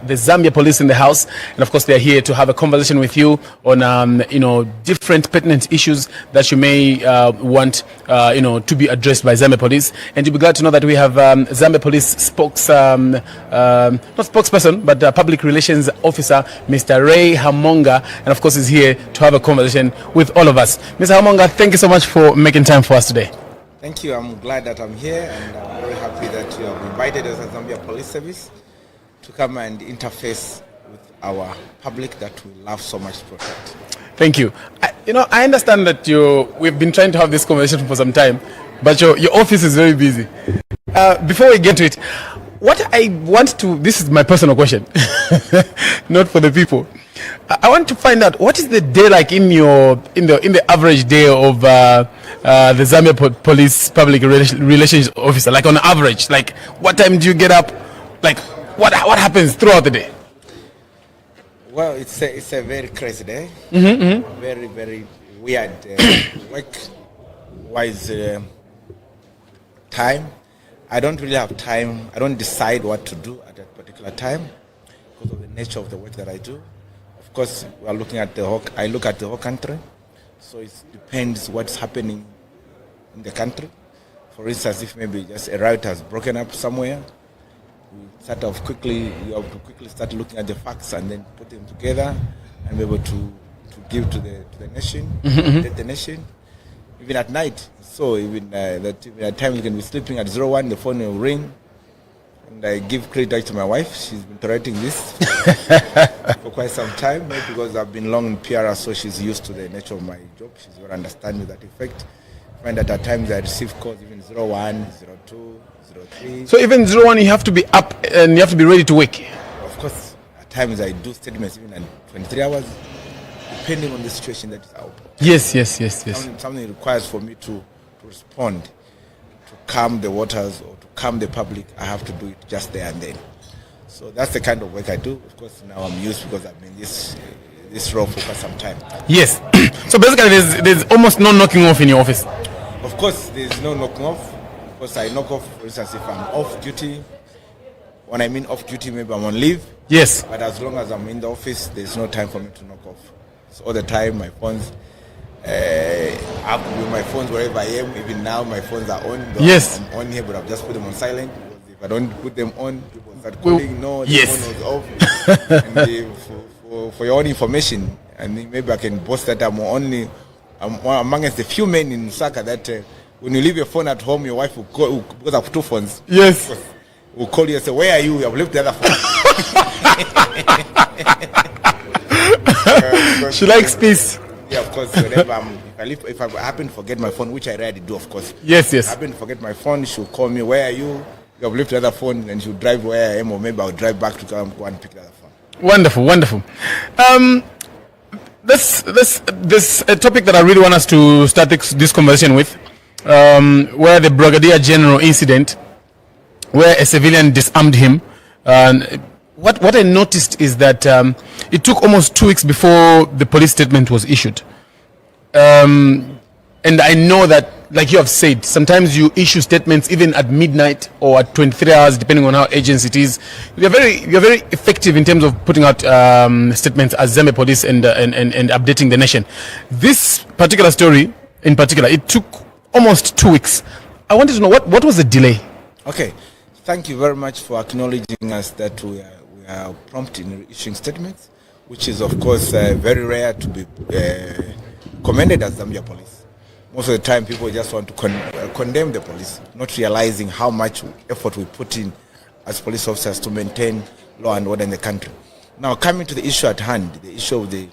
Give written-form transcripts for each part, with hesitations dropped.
the Zambia police in the house, and of course they are here to have a conversation with you on different pertinent issues that you may want to be addressed by Zambia police. And you'll be glad to know that we have Zambia police not spokesperson but public relations officer, Mr. Rae Hamoonga, and of course is here to have a conversation with all of us. Mr. Hamoonga, thank you so much for making time for us today. Thank you. I'm glad that I'm here, and I'm very happy that you have invited us as Zambia Police Service to come and interface with our public that we love so much to protect. Thank you. I understand that we've been trying to have this conversation for some time, but your office is very busy. Before we get to it, this is my personal question, not for the people. I want to find out, what is the day like in the average day of the Zambia Police Public Relations Officer? Like on average, like what time do you get up? Like what happens throughout the day? Well, it's a very crazy day. Very, very weird work-wise time. I don't really have time. I don't decide what to do at that particular time because of the nature of the work that I do. Of course, we are looking at I look at the whole country, so it depends what's happening in the country. For instance, if maybe just a riot has broken up somewhere, you have to quickly start looking at the facts and then put them together and be able to give to the nation, the nation. Even at night, so even at times you can be sleeping at 01, the phone will ring. And I give credit to my wife. She's been tolerating this for quite some time, maybe because I've been long in PR, so she's used to the nature of my job. She's very understanding that effect. I find that at times I receive calls even 01, 02, 03. So even 01, you have to be up and you have to be ready to work. Of course, at times I do statements even in 23 hours, depending on the situation that is out. Yes. Something requires for me to respond, to calm the waters or to calm the public. I have to do it just there and then. So that's the kind of work I do. Of course, now I'm used because I've been this role for quite some time. Yes. So basically, there's almost no knocking off in your office. Of course, there's no knocking off. Of course, I knock off, for instance, if I'm off duty. When I mean off duty, maybe I'm on leave. Yes. But as long as I'm in the office, there's no time for me to knock off. So all the time, my phones, I have to do my phones wherever I am. Even now, my phones are on. Yes. I'm on here, but I've just put them on silent. Because if I don't put them on, people start calling. No, the phone was off. And for your own information, and maybe I can boast that I'm amongst the few men in Lusaka that when you leave your phone at home, your wife will call, because I have two phones. Yes. Will call you and say, "Where are you? You have left the other phone." She likes peace. Yeah, of course. Whenever if I happen to forget my phone, which I rarely do, of course. Yes. If I happen to forget my phone, she'll call me. "Where are you? You have left the other phone," and she'll drive where I am, or maybe I'll drive back to go and pick the other phone. Wonderful. This a topic that I really want us to start this conversation with, where the Brigadier General incident, where a civilian disarmed him. And what I noticed is that it took almost 2 weeks before the police statement was issued. And I know that, like you have said, sometimes you issue statements even at midnight or at 23 hours, depending on how urgent it is. You're very effective in terms of putting out statements as Zambia Police and updating the nation. This particular story, in particular, it took almost 2 weeks. I wanted to know what was the delay. Okay, thank you very much for acknowledging us that we are prompt in issuing statements, which is of course very rare to be commended as Zambia Police. Most of the time, people just want to condemn the police, not realizing how much effort we put in as police officers to maintain law and order in the country. Now, coming to the issue at hand, the issue of the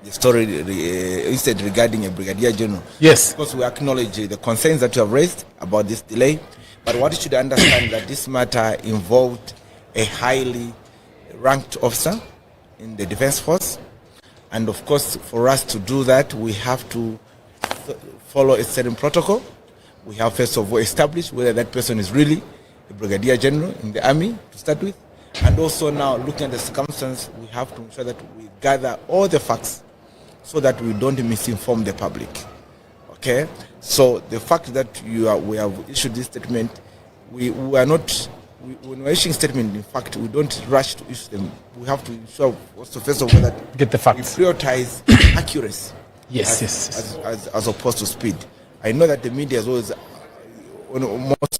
story, the incident regarding a Brigadier General. Yes. Of course, we acknowledge the concerns that you have raised about this delay, but what you should understand that this matter involved a highly ranked officer in the Defense Force, and of course, for us to do that, we have to follow a certain protocol. We have first of all established whether that person is really a Brigadier General in the army to start with, and also now looking at the circumstances, we have to ensure that we gather all the facts so that we don't misinform the public. Okay, so the fact that we have issued this statement, we are not when we're issuing statement, in fact, we don't rush to issue them. We have to ensure, also, first of all, that get the facts. We prioritize accuracy. Yes, as opposed to speed. I know that the media is always, most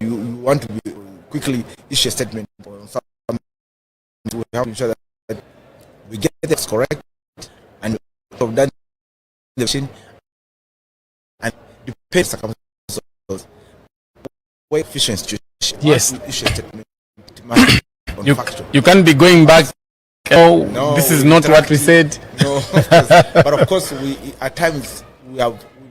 you want to be quickly issue a statement on something. We have to ensure that we get this correct and have done the machine and depends circumstances. Way efficient institution. Yes. Issue a statement you can't be going back. Oh, no, this is not what we said. No, of course. But of course, we at times we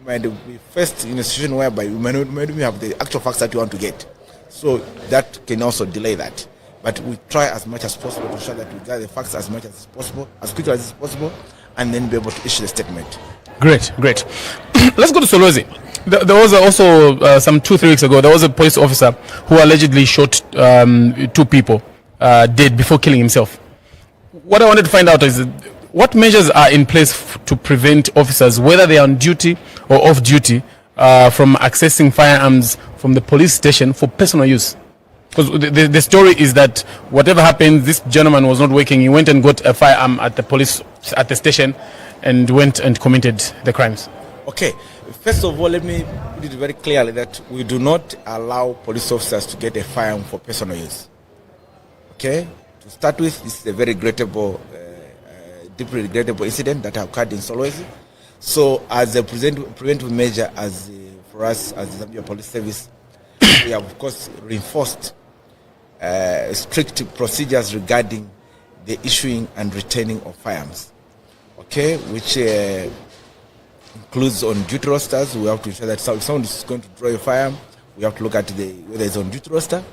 might be first in a situation whereby we might have the actual facts that you want to get. So that can also delay that. But we try as much as possible to ensure that we get the facts as much as possible, as quickly as possible, and then be able to issue the statement. Great. Let's go to Solwezi. There was also some 2-3 weeks ago, there was a police officer who allegedly shot 2 people dead before killing himself. What I wanted to find out is what measures are in place to prevent officers, whether they are on duty or off duty, from accessing firearms from the police station for personal use. Because the story is that whatever happened, this gentleman was not working. He went and got a firearm at the station and went and committed the crimes. Okay. First of all, let me put it very clearly that we do not allow police officers to get a firearm for personal use. Okay? To start with, this is a very regrettable, deeply regrettable incident that occurred in Solwezi. So, as a preventive measure, for us as the Zambia Police Service, we have, of course, reinforced strict procedures regarding the issuing and retaining of firearms. Okay, which includes on duty rosters. We have to ensure that if someone is going to draw a firearm, we have to look at whether it's on duty roster.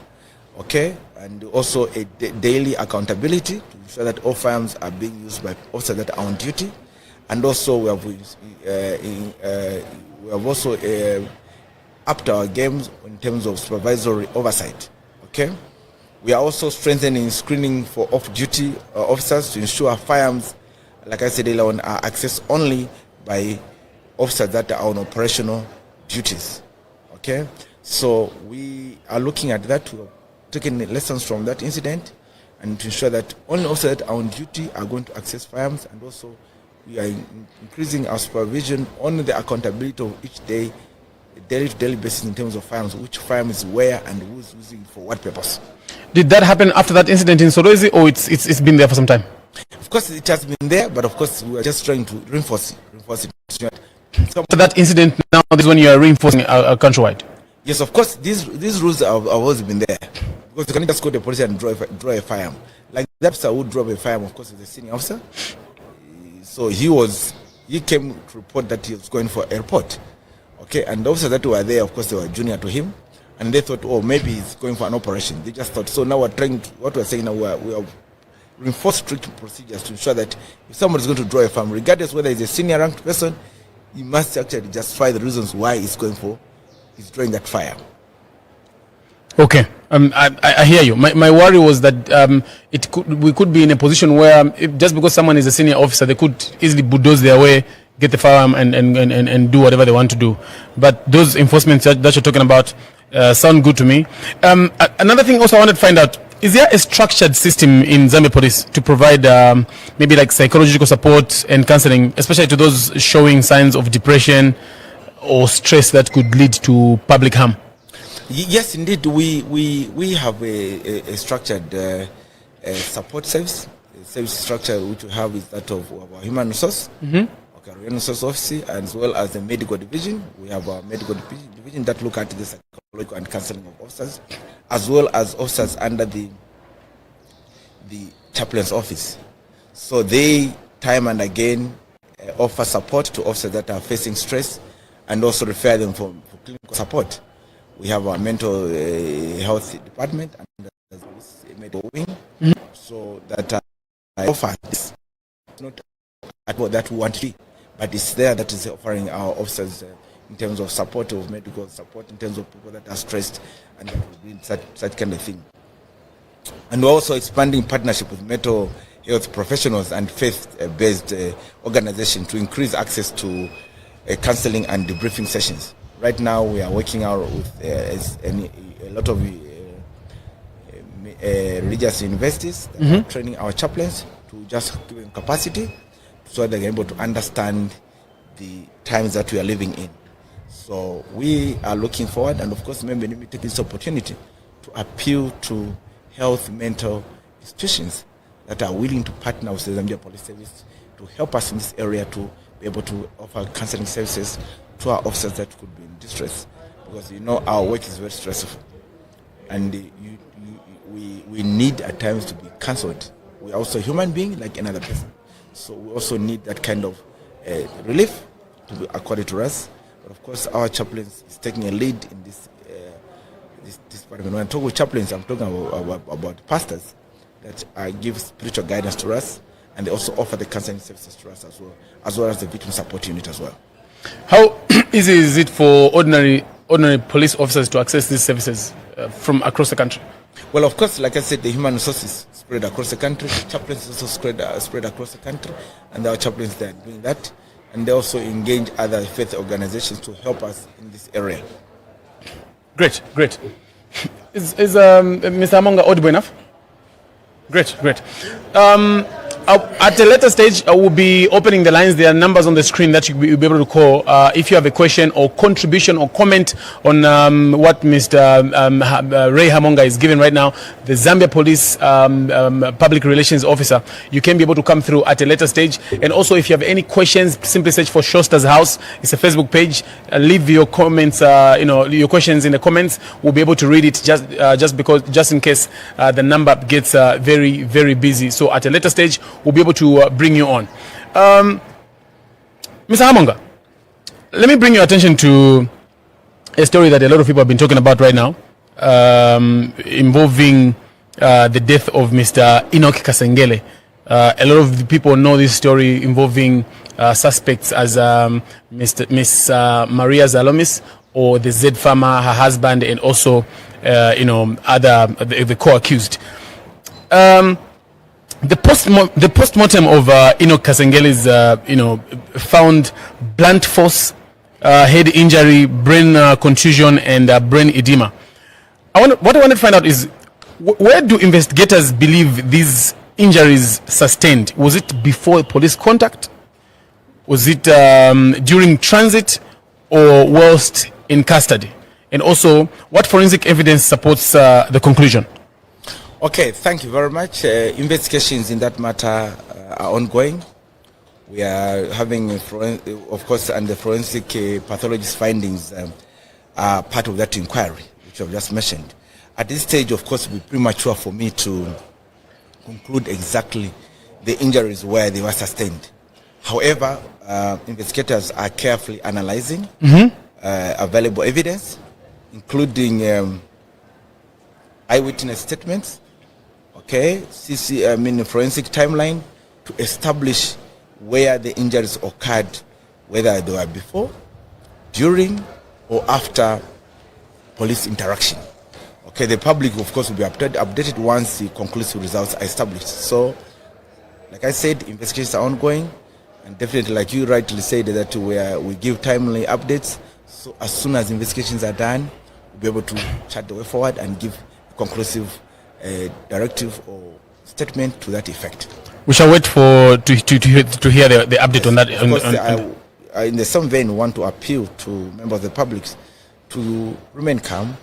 Okay, and also a daily accountability to ensure that all firearms are being used by officers that are on duty, and also we have also upped our games in terms of supervisory oversight. Okay, we are also strengthening screening for off-duty officers to ensure firearms, like I said earlier on, are accessed only by officers that are on operational duties. Okay, so we are looking at that. We are taking lessons from that incident and to ensure that only officers that are on duty are going to access firearms, and also we are increasing our supervision on the accountability of each day, daily basis in terms of firearms, which firearm is where and who's using it for what purpose. Did that happen after that incident in Solwezi, or it's been there for some time? Of course, it has been there, but of course we are just trying to reinforce it. After that incident, now this is when you are reinforcing countrywide. Yes, of course, these rules have always been there. Because you can just go to the police and draw a firearm. Like the officer who drove a firearm, of course, is a senior officer. So he came to report that he was going for a report. Okay, and the officers that were there, of course, they were junior to him. And they thought, oh, maybe he's going for an operation. They just thought, so now what we're saying now, we are reinforced strict procedures to ensure that if someone is going to draw a firearm, regardless whether he's a senior ranked person, he must actually justify the reasons why he's drawing that firearm. Okay, I hear you. My worry was that we could be in a position where just because someone is a senior officer, they could easily bulldoze their way, get the firearm and do whatever they want to do. But those enforcements that you're talking about sound good to me. Another thing also I wanted to find out, is there a structured system in Zambia Police to provide maybe like psychological support and counseling, especially to those showing signs of depression or stress that could lead to public harm? Yes, indeed. We have a structured support service. The service structure which we have is that of our human resource, human resource office, as well as the medical division. We have our medical division that look at the psychological and counseling of officers, as well as officers under the chaplain's office. So they time and again offer support to officers that are facing stress, and also refer them for clinical support. We have our mental health department and a medical wing, so that offer this. Not that we want to be, but it's there that is offering our officers in terms of support, of medical support, in terms of people that are stressed and that will need such kind of thing. And we're also expanding partnership with mental health professionals and faith-based organizations to increase access to counseling and debriefing sessions. Right now, we are working out with a lot of religious universities that are training our chaplains to just give them capacity so they're able to understand the times that we are living in. So we are looking forward, and of course, maybe let me take this opportunity to appeal to health mental institutions that are willing to partner with the Zambia Police Service to help us in this area to be able to offer counseling services to our officers that could be in distress, because our work is very stressful, and we need at times to be counseled. We are also human beings like another person, so we also need that kind of relief to be accorded to us. But of course, our chaplains is taking a lead in this department. When I talk with chaplains, I'm talking about pastors that give spiritual guidance to us, and they also offer the counseling services to us as well as the victim support unit as well. How easy is it for ordinary police officers to access these services from across the country? Well, of course, like I said, the human resources spread across the country. The chaplains also spread across the country, and our chaplains that are doing that, and they also engage other faith organizations to help us in this area. Great. Is Mr. Hamoonga audible enough? Great. At a later stage, I will be opening the lines. There are numbers on the screen that you'll be able to call if you have a question or contribution or comment on what Mr. Rae Hamoonga is giving right now, the Zambia Police Public Relations Officer. You can be able to come through at a later stage. And also, if you have any questions, simply search for Showstar's House. It's a Facebook page. Leave your comments, your questions in the comments. We'll be able to read it just in case the number gets very, very busy. So at a later stage, we'll be able to bring you on. Mr. Hamoonga, let me bring your attention to a story that a lot of people have been talking about right now, involving the death of Mr. Enock Kasengele. A lot of the people know this story involving suspects as Miss Maria Zalomis, or the Zed Farmer, her husband, and also the co-accused. The postmortem of Enock Kasengele is, found blunt force, head injury, brain contusion, and brain edema. What I want to find out is, where do investigators believe these injuries sustained? Was it before police contact? Was it during transit, or whilst in custody? And also, what forensic evidence supports the conclusion? Okay, thank you very much. Investigations in that matter are ongoing. We are having, of course, and the forensic pathologist findings are part of that inquiry, which I've just mentioned. At this stage, of course, it would be premature for me to conclude exactly the injuries where they were sustained. However, investigators are carefully analyzing available evidence, including eyewitness statements, forensic timeline, to establish where the injuries occurred, whether they were before, during, or after police interaction. The public, of course, will be updated once the conclusive results are established. So, like I said, investigations are ongoing, and definitely, like you rightly said, that we give timely updates. So as soon as investigations are done, we'll be able to chart the way forward and give a conclusive directive or statement to that effect. We shall wait to hear the update on that. Of course, in the same vein, we want to appeal to members of the public to remain calm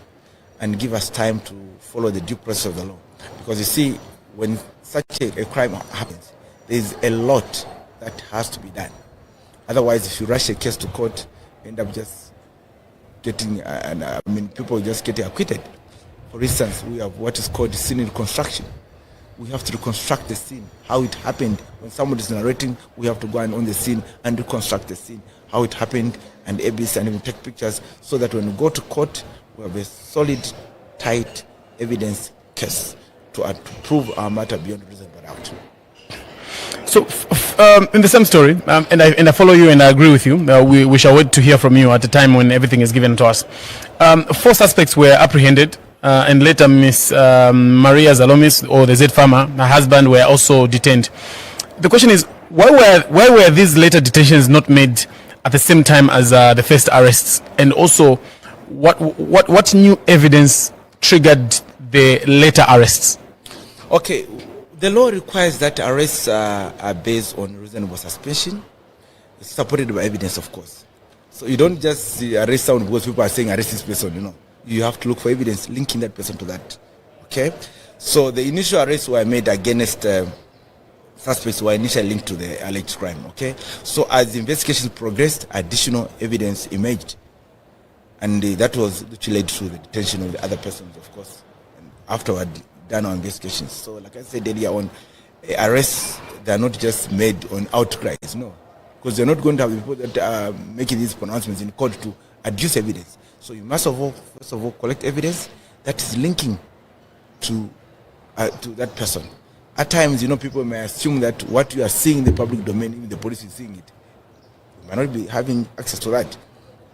and give us time to follow the due process of the law. Because you see, when such a crime happens, there is a lot that has to be done. Otherwise, if you rush a case to court, you end up just getting, people just getting acquitted. For instance, we have what is called scene reconstruction. We have to reconstruct the scene, how it happened. When somebody is narrating, we have to go on the scene and reconstruct the scene, how it happened, and ABC, and even take pictures, so that when we go to court, we have a solid, tight evidence case to prove our matter beyond reasonable doubt. So, in the same story, and I follow you and I agree with you. We shall wait to hear from you at the time when everything is given to us. 4 suspects were apprehended. And later Miss Maria Zalomis, or the Zed Farmer, her husband, were also detained. The question is, why were these later detentions not made at the same time as the first arrests? And also, what new evidence triggered the later arrests? Okay, the law requires that arrests are based on reasonable suspicion, supported by evidence, of course. So you don't just arrest someone because people are saying arrest this person, You have to look for evidence linking that person to that. Okay? So the initial arrests were made against suspects were initially linked to the alleged crime. Okay? So as the investigations progressed, additional evidence emerged. And that was which led to the detention of the other persons, of course. And afterward, done our investigations. So like I said earlier on, arrests, they are not just made on outcries, no. Because they're not going to have people that are making these pronouncements in court to adduce evidence. So you must first of all collect evidence that is linking to that person. At times, people may assume that what you are seeing in the public domain, even the police is seeing it. You might not be having access to that.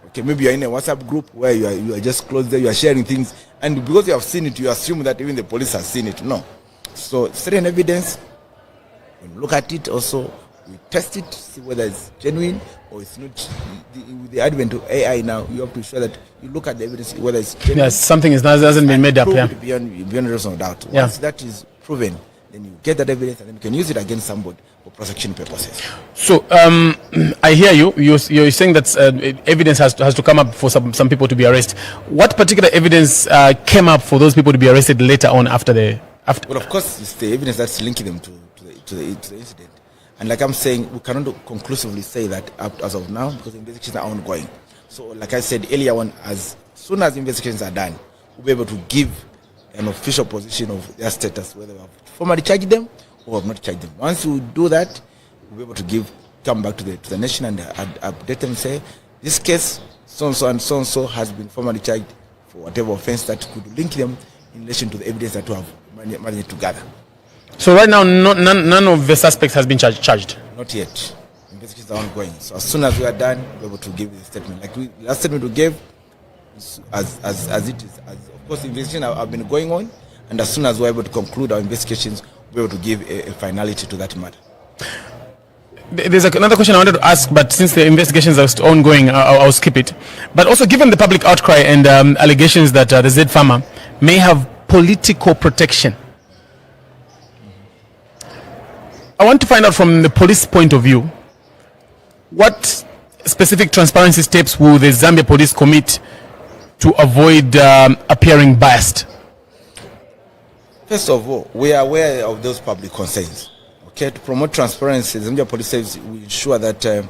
Okay, maybe you are in a WhatsApp group where you are just close there, you are sharing things, and because you have seen it, you assume that even the police has seen it. No. So certain evidence, when you look at it also, we test it, see whether it's genuine or it's not. With the advent of AI now, you have to ensure that you look at the evidence, whether it's genuine. Yes, something hasn't been made up. Yeah. Beyond reasonable doubt. Once that is proven, then you get that evidence and then you can use it against somebody for prosecution purposes. So I hear you. You're saying that evidence has to come up for some people to be arrested. What particular evidence came up for those people to be arrested later on after? Well, of course, it's the evidence that's linking them to the incident. And like I'm saying, we cannot conclusively say that as of now because the investigations are ongoing. So like I said earlier on, as soon as investigations are done, we'll be able to give an official position of their status, whether we have formally charged them or have not charged them. Once we do that, we'll be able to come back to the nation and update them and say, this case, so-and-so and so-and-so has been formally charged for whatever offense that could link them in relation to the evidence that we have managed to gather. So right now, none of the suspects has been charged? Not yet. Investigations are ongoing. So as soon as we are done, we'll be able to give the statement. Like last statement we gave, as it is. Of course, the investigations have been going on, and as soon as we're able to conclude our investigations, we'll be able to give a finality to that matter. There's another question I wanted to ask, but since the investigations are still ongoing, I'll skip it. But also, given the public outcry and allegations that the Zed Farmer may have political protection, I want to find out from the police point of view, what specific transparency steps will the Zambia police commit to avoid appearing biased? First of all, we are aware of those public concerns. Okay, to promote transparency, the Zambia Police Service will ensure that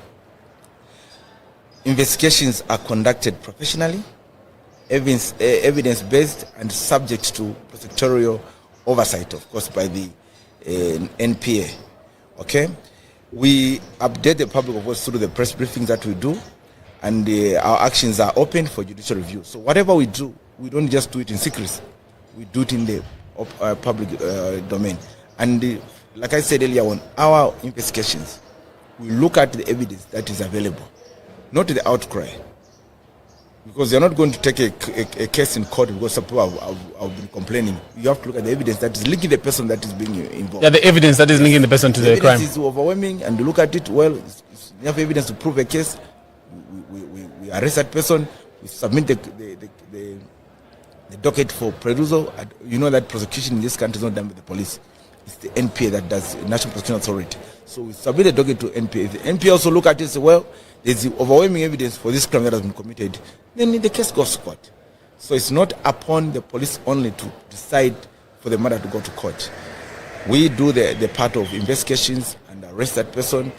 investigations are conducted professionally, evidence-based, and subject to prosecutorial oversight, of course, by the NPA. Okay, we update the public, of course, through the press briefings that we do, and our actions are open for judicial review. So whatever we do, we don't just do it in secrecy. We do it in the public domain. And like I said earlier on, our investigations, we look at the evidence that is available, not the outcry. Because you're not going to take a case in court because some people have been complaining. You have to look at the evidence that is linking the person that is being involved. Yeah, the evidence that is linking the person to the crime. The evidence is overwhelming, and you look at it, well, you have evidence to prove a case. We arrest that person, we submit the docket for perusal. You know that prosecution in this country is not done by the police. It's the NPA that does, National Prosecution Authority. So we submit the docket to NPA. The NPA also look at it and say, well, there's overwhelming evidence for this crime that has been committed. Then the case goes to court. So it's not upon the police only to decide for the matter to go to court. We do the part of investigations and arrest that person.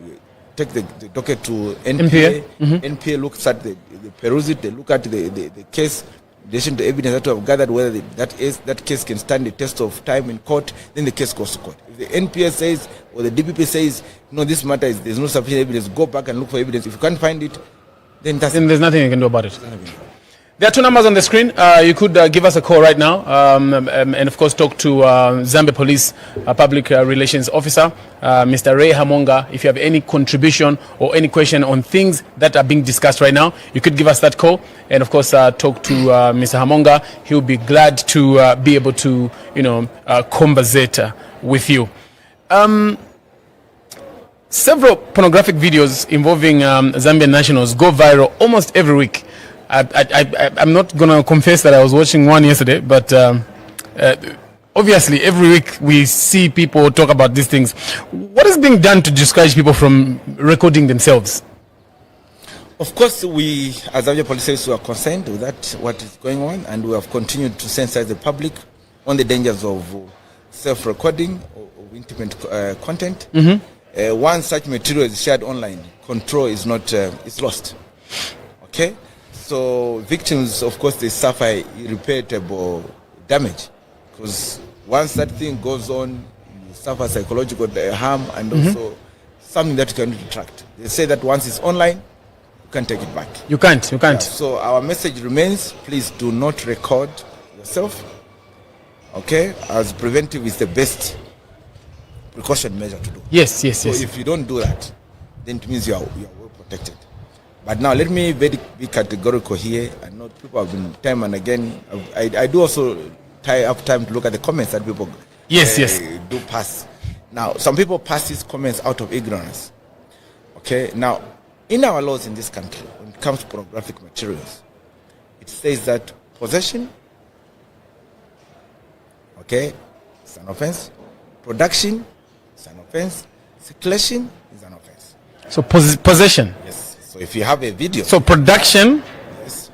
We take the docket to NPA. Mm-hmm. NPA looks at the peruse it. They look at the case, in relation to evidence that we have gathered, whether that case can stand the test of time in court. Then the case goes to court. If the NPA says or the DPP says, no, this matter there's no sufficient evidence, go back and look for evidence. If you can't find it, then there's nothing you can do about it. There are two numbers on the screen. You could give us a call right now and, of course, talk to Zambia Police Public Relations Officer, Mr. Rae Hamoonga. If you have any contribution or any question on things that are being discussed right now, you could give us that call and, of course, talk to Mr. Hamoonga. He'll be glad to be able to, conversate with you. Several pornographic videos involving Zambian nationals go viral almost every week. I'm not going to confess that I was watching one yesterday, but Obviously, every week we see people talk about these things. What is being done to discourage people from recording themselves? Of course, we, as Zambia police service, are concerned with that, what is going on, and we have continued to sensitize the public on the dangers of self-recording or intimate content. Once such material is shared online, control is not is lost. Okay, so victims, of course, they suffer irreparable damage, because once that thing goes on, you suffer psychological harm and also something that you can retract. They say that once it's online, you can't take it back. You can't. Yeah, so our message remains: please do not record yourself. Okay, as preventive is the best precaution measure to do. Yes. So if you don't do that, then it means you are well protected. But now let me be categorical here. I know people have been time and again. I do also tie up time to look at the comments that people do pass. Now, some people pass these comments out of ignorance. Okay, now in our laws in this country, when it comes to pornographic materials, it says that possession, okay, is an offense. Production is an offense. Circulation is an offense. So possession. Yes. So if you have a video. So production, yes.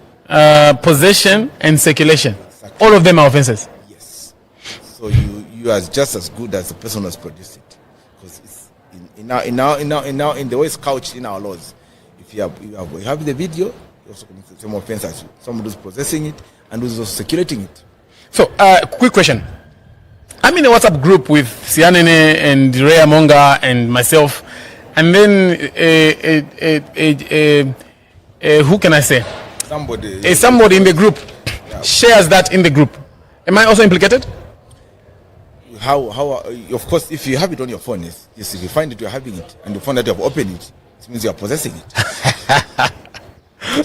Possession, and circulation. Exactly. All of them are offenses. Yes. So you are just as good as the person who has produced it, because it's in the way it's couched in our laws. If you have the video, you also commit the same offense as someone who's possessing it and who's also circulating it. So, quick question. I'm in a WhatsApp group with Sianene and Rae Hamoonga and myself, and then who can I say? Somebody in the group shares that in the group. Am I also implicated? How? Of course, if you have it on your phone, yes. If you find it, you're having it, and you find that you have opened it, it means you are possessing it.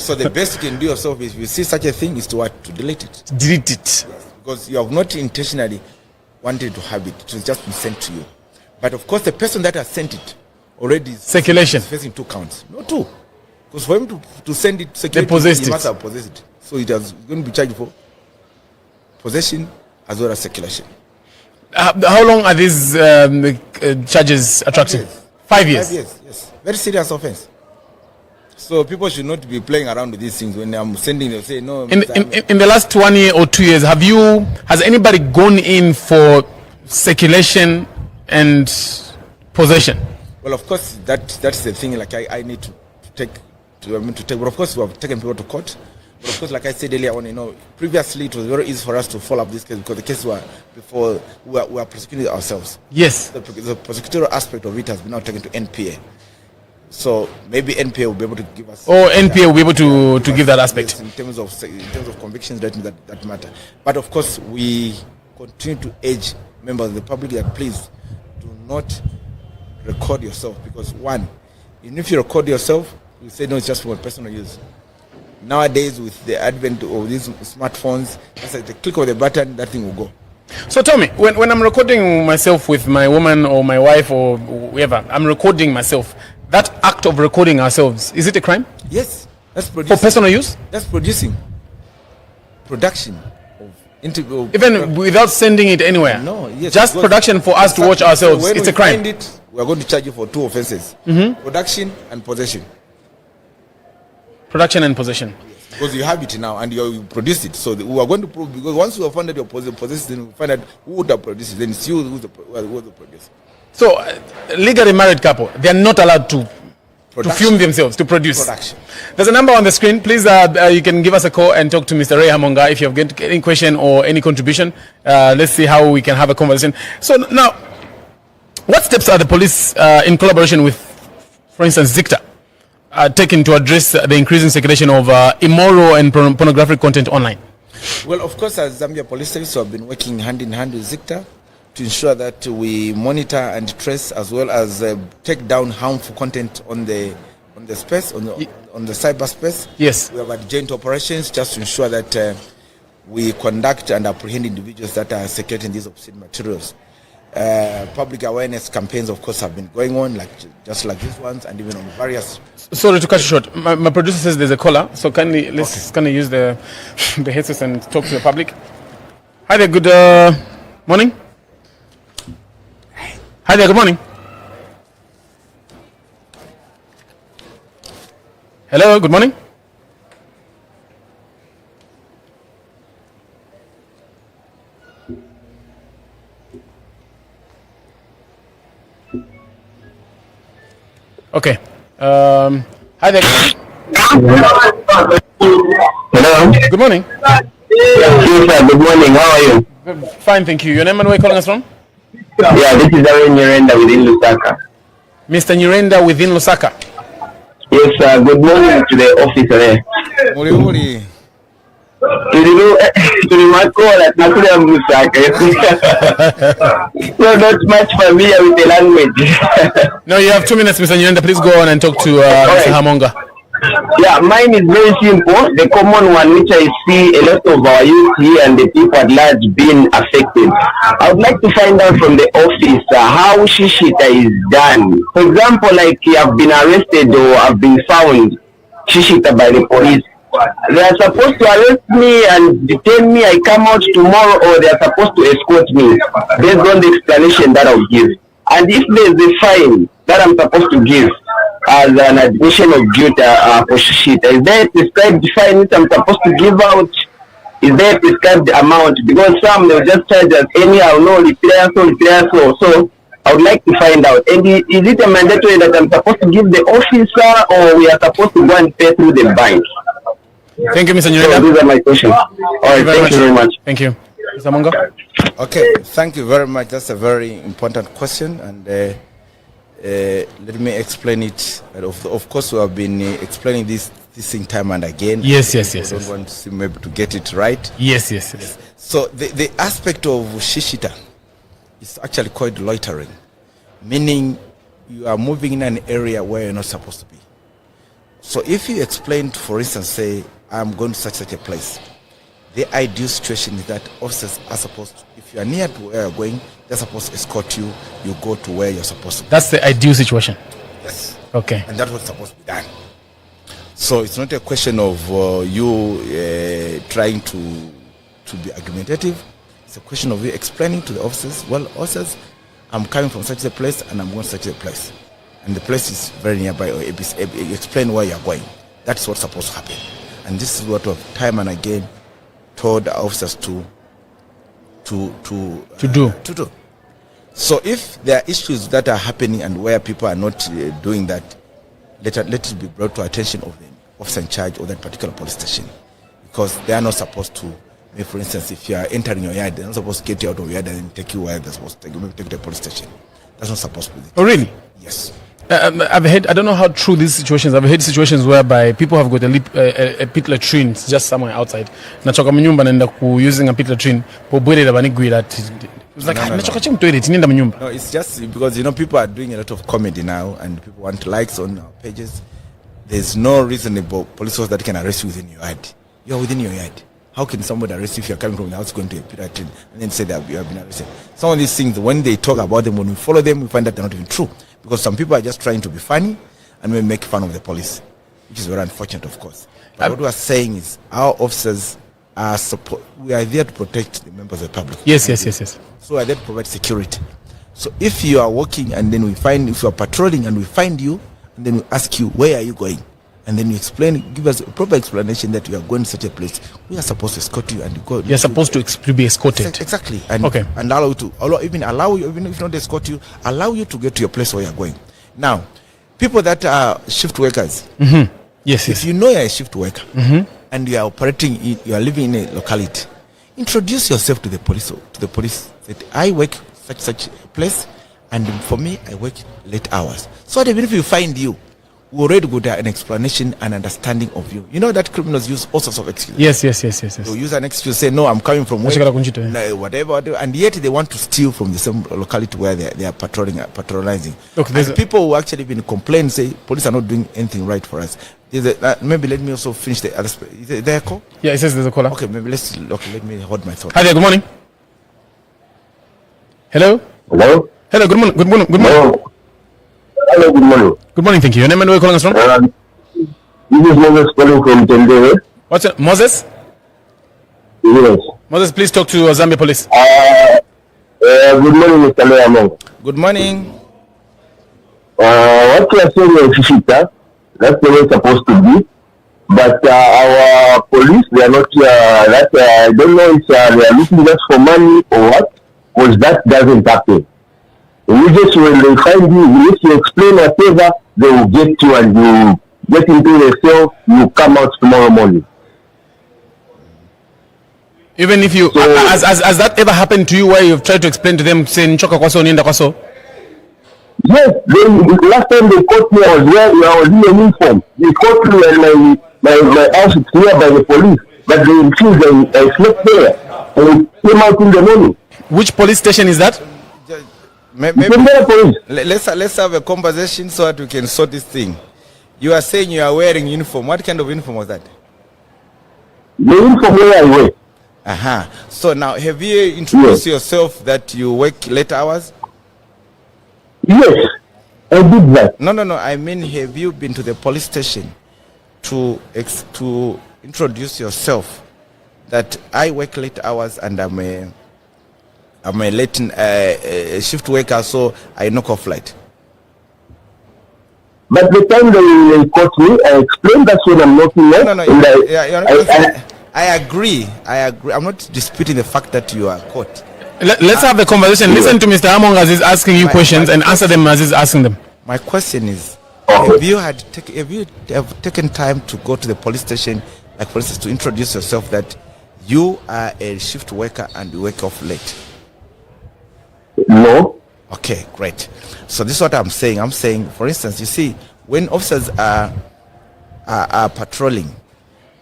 So the best you can do yourself is, if you see such a thing, is to delete it. Delete it. Yes, because you have not intentionally wanted to have it. It was just been sent to you. But of course, the person that has sent it already circulation is facing 2 counts. No, 2. Because for him to send it circulating, he must have possessed it. So it is going to be charged for possession as well as circulation. How long are these charges attractive? 5 years. 5 years, yes. Very serious offense. So people should not be playing around with these things. When I'm sending, they'll say, no. In the last 1 year or 2 years, has anybody gone in for circulation and possession? Well, of course, that's the thing. Like I need to take. But of course, we have taken people to court. But of course, like I said earlier on, previously it was very easy for us to follow up this case because the case were before we were prosecuting ourselves. Yes. The prosecutorial aspect of it has been now taken to NPA. So maybe NPA will be able to give us. Or NPA will be able to give that aspect. Yes, in terms of convictions that matter. But of course, we continue to urge members of the public that please do not record yourself, because one, even if you record yourself, you say no, it's just for personal use. Nowadays, with the advent of these smartphones, just at the click of the button, that thing will go. So tell me, when I'm recording myself with my woman or my wife or whoever, I'm recording myself. That act of recording ourselves, is it a crime? Yes, that's producing. For personal use? That's producing. Production of integral. Even without sending it anywhere? No, yes. Just production for us to watch ourselves. So it's a crime. We are going to charge you for 2 offenses: production and possession. Production and possession. Yes, because you have it now and you produce it. So we are going to prove, because once we have found that you possess it, then we find out who would have produced it. Then it's you who's the producer. So legally married couple, they are not allowed to film themselves, to produce. Production. There's a number on the screen. Please, you can give us a call and talk to Mr. Rae Hamoonga if you have got any question or any contribution. Let's see how we can have a conversation. So now, what steps are the police, in collaboration with, for instance, ZICTA, taking to address the increasing circulation of immoral and pornographic content online? Well, of course, as Zambia Police Service, we have been working hand in hand with ZICTA to ensure that we monitor and trace, as well as take down harmful content on the space, on the cyberspace. Yes. We have had joint operations just to ensure that we conduct and apprehend individuals that are circulating these obscene materials. Public awareness campaigns, of course, have been going on, just like these ones, and even on various. Sorry to cut you short. My producer says there's a caller, so can you use the headsets and talk to the public? Hi there, good morning. Hi there, good morning. Hello, good morning. Okay. Hi there. Hello. Good morning. Yes, sir. Good morning. How are you? Fine, thank you. Your name and where you calling us from? Yeah, this is Rae Hamoonga within Lusaka. Mr. Nyirenda within Lusaka. Yes, sir. Good morning to the officer there. Muri. To the Marco at Nakura Lusaka. So not much familiar with the language. No, you have 2 minutes, Mr. Nyirenda. Please go on and talk to Mr. Hamoonga. Yeah, mine is very simple. The common one which I see a lot of our youth here and the people at large being affected. I would like to find out from the office how shishita is done. For example, like you have been arrested or have been found shishita by the police. They are supposed to arrest me and detain me. I come out tomorrow, or they are supposed to escort me based on the explanation that I'll give. And if there is a fine that I'm supposed to give as an admission of guilt for shishita, is there a prescribed fine which I'm supposed to give out? Is there a prescribed amount? Because some they'll just charge us anyhow, no repair so. I would like to find out. And is it a mandatory that I'm supposed to give the officer, or we are supposed to go and pay through the bank? Thank you, Mr. Nyirenda. So these are my questions. All right, thank you very much. Thank you. Mr. Hamoonga? Okay, thank you very much. That's a very important question, and let me explain it. Of course, we have been explaining this thing time and again. Yes. I don't want to maybe to get it right. Yes. So the aspect of shishita is actually called loitering, meaning you are moving in an area where you're not supposed to be. So if you explain, for instance, say, I'm going to such a place, the ideal situation is that officers are supposed to, if you are near to where you're going, they're supposed to escort you, you go to where you're supposed to be. That's the ideal situation. Yes. Okay. And that's what's supposed to be done. So it's not a question of you trying to be argumentative. It's a question of you explaining to the officers, well, officers, I'm coming from such a place and I'm going to such a place. And the place is very nearby, or you explain where you're going. That's what's supposed to happen. And this is what we've time and again told the officers to do. So if there are issues that are happening and where people are not doing that, let it be brought to attention of the officer in charge of that particular police station, because they are not supposed to. Maybe for instance, if you are entering your yard, they're not supposed to get you out of your yard and take you where they're supposed to take you. Maybe take you to the police station. That's not supposed to be. Oh, really? Yes. I've heard, I don't know how true these situations. I've heard situations whereby people have got a pit latrine just somewhere outside. Nachoka mnyumba naenda using a pit latrine. Pobwele banigwira. It's like nachoka chim toilet nenda mnyumba. No, it's just because people are doing a lot of comedy now, and people want likes on our pages. There's no reasonable police officer that can arrest you within your yard. You are within your yard. How can somebody arrest you if you're coming from the house going to a pit latrine and then say that you have been arrested? Some of these things, when they talk about them, when we follow them, we find that they're not even true. Because some people are just trying to be funny and we make fun of the police, which is very unfortunate, of course. But what we are saying is our officers are we are there to protect the members of the public. Yes. So we are there to provide security. So if you are walking and then if you are patrolling and we find you, and then we ask you, where are you going? And then you explain, give us a proper explanation that you are going to such a place. We are supposed to escort you and you go. You're supposed to be escorted. Exactly. And, okay. And allow you to, allow you, even if not escort you, allow you to get to your place where you're going. Now, people that are shift workers. Mm-hmm. Yes. If you know you're a shift worker and you are operating, you are living in a locality, introduce yourself to the police. That I work such a place, and for me, I work late hours. So that even if you find you, we already got an explanation and understanding of you. You know that criminals use all sorts of excuses. Yes. They'll use an excuse, say, no, I'm coming from work, whatever, and yet they want to steal from the same locality where they are patronizing. Okay, and people who actually been complaining, say, police are not doing anything right for us. Maybe let me also finish the other. Is there a call? Yeah, it says there's a caller. Okay, maybe let me hold my thought. Hi there, good morning. Hello, good morning. Hello, good morning. Good morning, thank you. Your name and where you calling us from? This is Moses calling from Tendere. What's it? Moses? Yes. Moses, please talk to Zambia Police. Good morning, Mr. Rae Hamoonga. Good morning. What you are saying is Shishita, that's the way it's supposed to be. But our police, they are not, I don't know if they are looking just for money or what, because that doesn't happen. Immediately when they find you, if you explain whatever, they will get you and you get into the cell, you come out tomorrow morning. Even if you, has that ever happened to you where you've tried to explain to them, say, Nchoka kwaso, nienda kwaso? Yes, last time they caught me, I was in a uniform. They caught me and my house is here by the police, but they refused and I slept there. And I came out in the morning. Which police station is that? Maybe, let's have a conversation so that we can sort this thing. You are saying you are wearing uniform. What kind of uniform was that? The uniform where I wear. So now, have you introduced yourself that you work late hours? Yes, I did that. No. I mean, have you been to the police station to introduce yourself that I work late hours and I'm a late shift worker, so I knock off flight? But the time they caught me, I explained that's when I'm knocking off. No. I agree. I'm not disputing the fact that you are caught. Let's have the conversation. Listen to Mr. Hamoonga as he's asking you questions and answer them as he's asking them. My question is, have you taken time to go to the police station, like for instance, to introduce yourself that you are a shift worker and you work off late? No. Okay, great. So this is what I'm saying. I'm saying, for instance, you see, when officers are patrolling,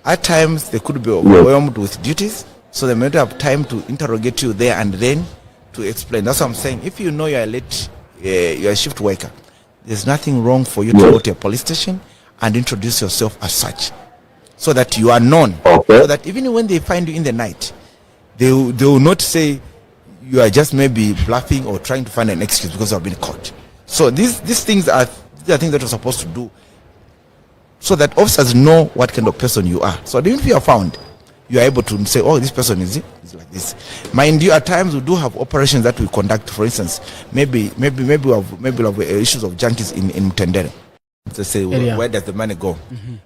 at times they could be overwhelmed with duties, so they may not have time to interrogate you there and then to explain. That's what I'm saying. If you know you are late, you're a shift worker, there's nothing wrong for you to go to a police station and introduce yourself as such, so that you are known. Okay. So that even when they find you in the night, they will not say you are just maybe bluffing or trying to find an excuse because you have been caught. So these things are things that you're supposed to do, so that officers know what kind of person you are. So even if you are found, you are able to say, oh, this person is like this. Mind you, at times we do have operations that we conduct. For instance, maybe we have issues of junkies in Mtendere. To say, where does the money go?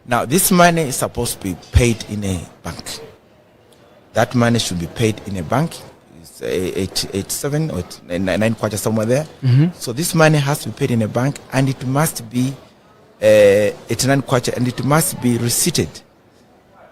Now, this money is supposed to be paid in a bank. That money should be paid in a bank. It's 87 or 9 kwacha somewhere there. So this money has to be paid in a bank, and it must be 89 kwacha, and it must be receipted.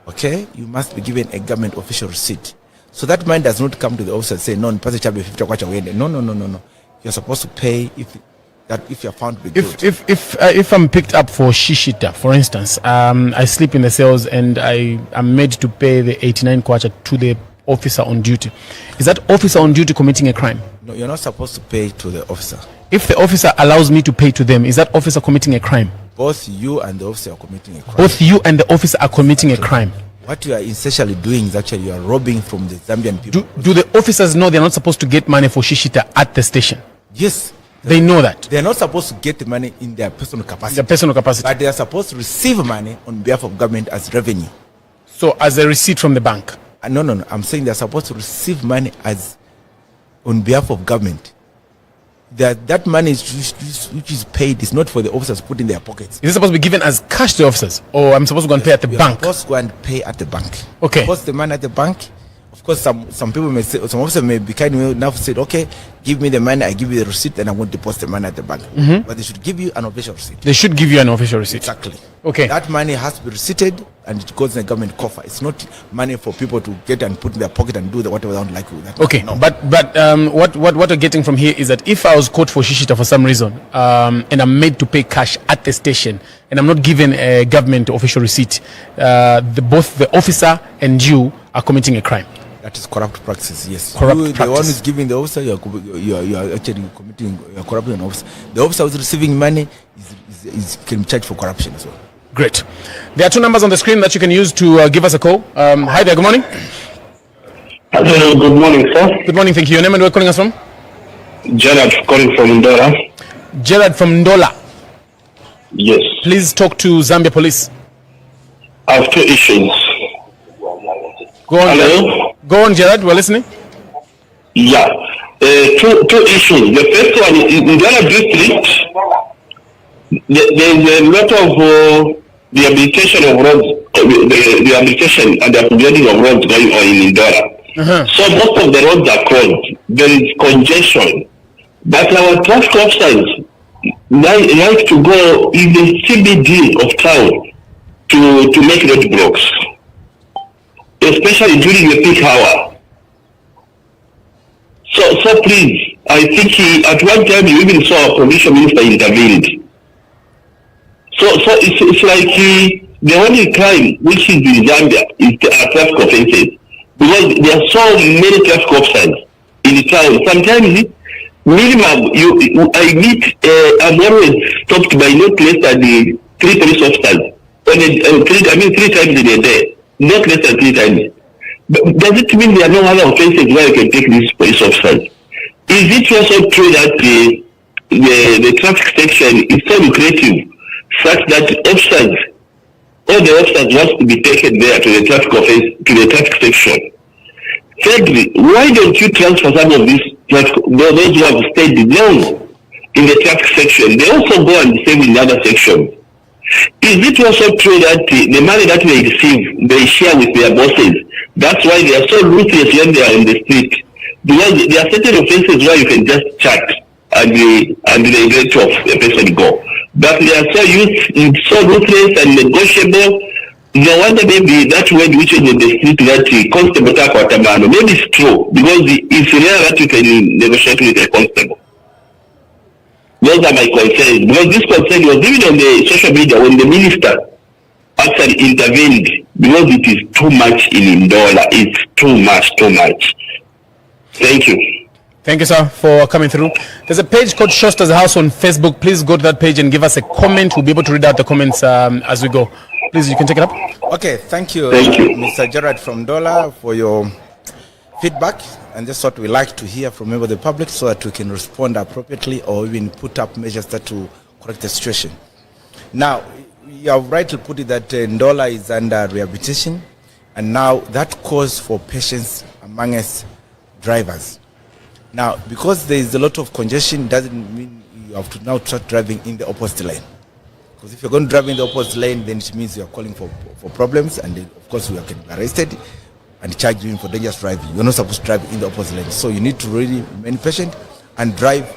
Okay, you must be given a government official receipt. So that money does not come to the officer and say, no, 50 kwacha. No. You're supposed to pay if you're found to be good. If I'm picked up for shishita, for instance, I sleep in the cells and I am made to pay the 89 kwacha to the officer on duty. Is that officer on duty committing a crime? No, you're not supposed to pay to the officer. If the officer allows me to pay to them, is that officer committing a crime? Both you and the officer are committing a crime. Both you and the officer are committing a crime. What you are essentially doing is actually you are robbing from the Zambian people. Do the officers know they're not supposed to get money for shishita at the station? Yes. They know that. They are not supposed to get the money in their personal capacity. But they are supposed to receive money on behalf of government as revenue. So as a receipt from the bank? No. I'm saying they are supposed to receive money as on behalf of government. That money which is paid is not for the officers put in their pockets. Is it supposed to be given as cash to the officers, or I'm supposed to go and pay at the bank? You're supposed to go and pay at the bank. Okay. Post the money at the bank. Of course, some people may say, some officers may be kind enough to say, okay, give me the money, I give you the receipt, and I want to deposit the money at the bank. But they should give you an official receipt. They should give you an official receipt. Exactly. Okay. That money has to be receipted and it goes in the government coffer. It's not money for people to get and put in their pocket and do whatever they don't like with that. Okay. No. But what we're getting from here is that if I was caught for shishita for some reason and I'm made to pay cash at the station and I'm not given a government official receipt, both the officer and you are committing a crime. That is corrupt practice, yes. The one who's giving the officer, you are actually corrupting an officer. The officer who's receiving money can be charged for corruption as well. Great. There are two numbers on the screen that you can use to give us a call. Hi there, good morning. Hello, good morning, sir. Good morning, thank you. Your name and where calling us from? Gerard calling from Ndola. Gerard from Ndola. Yes. Please talk to Zambia Police. I have two issues. Go on. Hello? Go on, Gerard. We're listening. Yeah. Two issues. The first one is in Ghana district, there's a lot of rehabilitation of roads, the rehabilitation and the upgrading of roads going on in Indora. So most of the roads are closed. There is congestion. But our traffic officers like to go in the CBD of town to make roadblocks, especially during the peak hour. So please, I think at one time you even saw a provincial minister intervened. So it's like the only crime which is in Zambia is traffic offences, because there are so many traffic officers in the town. Sometimes minimum I'm always stopped by not less than 3 police officers. 3 times in a day, not less than 3 times. But does it mean there are no other offences where you can take these police officers? Is it also true that the traffic section is so lucrative such that all the officers want to be taken there to the traffic offense, to the traffic section? Thirdly, why don't you transfer some of these those who have stayed long in the traffic section? They also go and save in the other section. Is it also true that the money that they receive, they share with their bosses? That's why they are so ruthless when they are on the street. Because there are certain offences where you can just chat and they let off a person go. But they are so ruthless and negotiable. No wonder maybe that word which is in the street that constable Takwatamano, maybe it's true, because it's rare that you can negotiate with a constable. Those are my concerns, because this concern was even on the social media when the minister actually intervened, because it is too much in Ndola. It's too much. Thank you. Thank you, sir, for coming through. There's a page called Showstar's House on Facebook. Please go to that page and give us a comment. We'll be able to read out the comments as we go. Please, you can take it up. Okay, thank you, Mr. Gerard from Ndola, for your feedback. And that's what we like to hear from members of the public, so that we can respond appropriately or even put up measures that to correct the situation. Now, you have rightly put it that Ndola is under rehabilitation, and now that calls for patience among us drivers. Now, because there is a lot of congestion, doesn't mean you have to now start driving in the opposite lane. Because if you're going to drive in the opposite lane, then it means you're calling for problems, and then, of course, you can be arrested and charge you for dangerous driving. You're not supposed to drive in the opposite lane. So you need to really remain patient and drive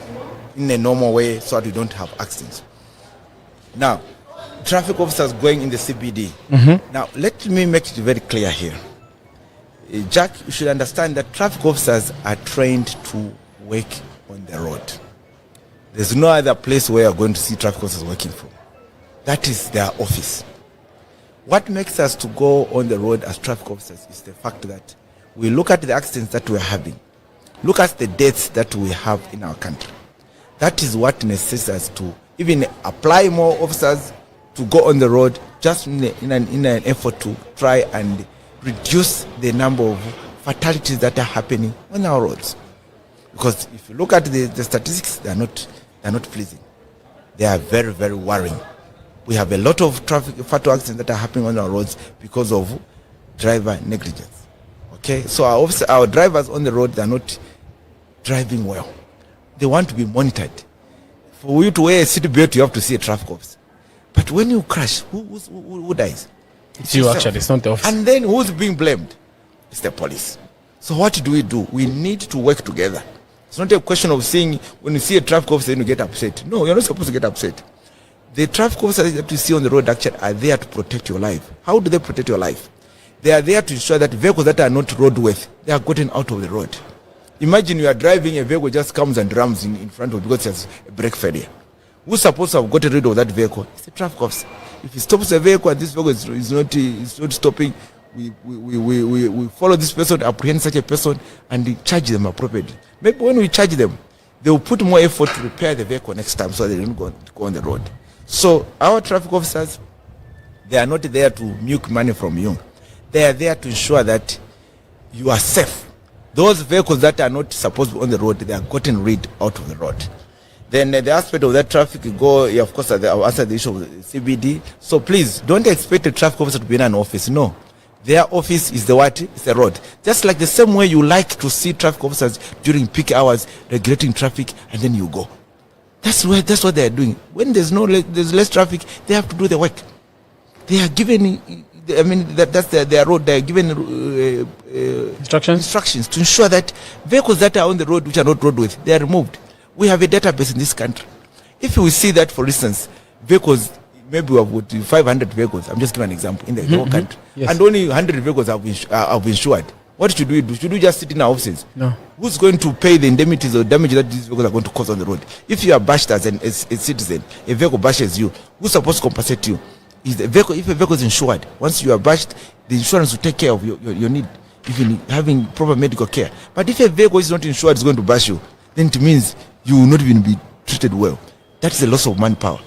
in a normal way so that you don't have accidents. Now, traffic officers going in the CBD. Now, let me make it very clear here. Jack, you should understand that traffic officers are trained to work on the road. There's no other place where you're going to see traffic officers working from. That is their office. What makes us to go on the road as traffic officers is the fact that we look at the accidents that we're having, look at the deaths that we have in our country. That is what necessitates us to even apply more officers to go on the road, just in an effort to try and reduce the number of fatalities that are happening on our roads. Because if you look at the statistics, they are not pleasing. They are very, very worrying. We have a lot of fatal accidents that are happening on our roads because of driver negligence. Okay, so our drivers on the road, they are not driving well. They want to be monitored. For you to wear a seatbelt, you have to see a traffic officer. But when you crash, who dies? It's you, actually. It's not the officer. And then who's being blamed? It's the police. So what do? We need to work together. It's not a question of saying when you see a traffic officer, you get upset. No, you're not supposed to get upset. The traffic officers that you see on the road actually are there to protect your life. How do they protect your life? They are there to ensure that vehicles that are not roadworthy, they are gotten out of the road. Imagine you are driving, a vehicle just comes and rams in front of you because it has a brake failure. Who's supposed to have gotten rid of that vehicle? It's the traffic officer. If he stops the vehicle and this vehicle is not stopping, we follow this person, apprehend such a person, and charge them appropriately. Maybe when we charge them, they will put more effort to repair the vehicle next time so they don't go on the road. So our traffic officers, they are not there to milk money from you. They are there to ensure that you are safe. Those vehicles that are not supposed to be on the road, they are gotten rid out of the road. Then the aspect of that traffic of course, I'll answer the issue of the CBD. So please, don't expect a traffic officer to be in an office. No. Their office is the what? It's the road. Just like the same way you like to see traffic officers during peak hours regulating traffic, and then you go. That's what they are doing. When there's less traffic, they have to do the work. They are given. I mean, that's their road. They are given instructions to ensure that vehicles that are on the road which are not roadworthy, they are removed. We have a database in this country. If we see that, for instance, vehicles, maybe we have got 500 vehicles. I'm just giving an example in the whole country, and only 100 vehicles have insured. What should we do? Should we just sit in our offices? No. Who's going to pay the indemnities or damage that these vehicles are going to cause on the road? If you are bashed as a citizen, a vehicle bashes you, who's supposed to compensate you? Is the vehicle, if a vehicle is insured, once you are bashed, the insurance will take care of your need, even having proper medical care. But if a vehicle is not insured, it's going to bash you, then it means you will not even be treated well. That is a loss of manpower.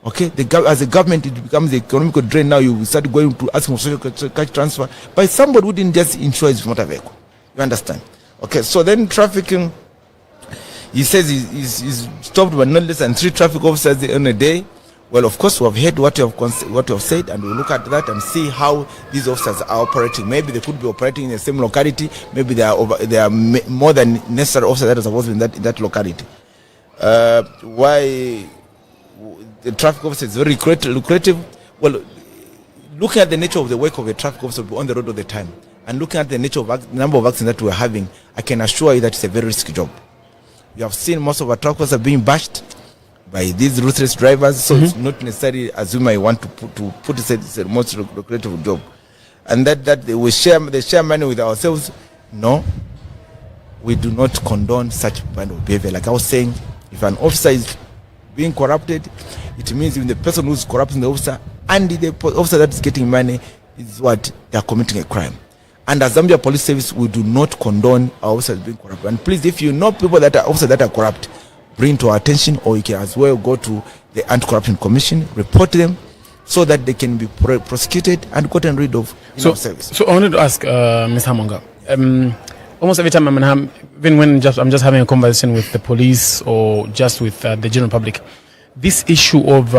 Okay, as a government, it becomes the economical drain. Now you start going to ask for social cash transfer by somebody who didn't just insure his motor vehicle. You understand? Okay, so then trafficking, he says he's stopped by not less than 3 traffic officers in a day. Well, of course, we have heard what you have said, and we'll look at that and see how these officers are operating. Maybe they could be operating in the same locality. Maybe they are more than necessary officers that are supposed to be in that locality. Why the traffic officer is very lucrative? Well, looking at the nature of the work of a traffic officer on the road all the time, and looking at the nature of number of accidents that we're having, I can assure you that it's a very risky job. You have seen most of our traffic officers being bashed by these ruthless drivers, so it's not necessarily as we might want to put it, it's a most lucrative job. And that they share money with ourselves. No, we do not condone such kind of behavior. Like I was saying, if an officer is being corrupted, it means even the person who's corrupting the officer and the officer that is getting money is what they are committing a crime. And as Zambia Police Service, we do not condone our officers being corrupt. And please, if you know people that are officers that are corrupt, bring to our attention, or you can as well go to the Anti-Corruption Commission, report them, so that they can be prosecuted and gotten rid of in our service. So I wanted to ask Ms. Hamoonga. Almost every time even when I'm just having a conversation with the police or just with the general public, this issue of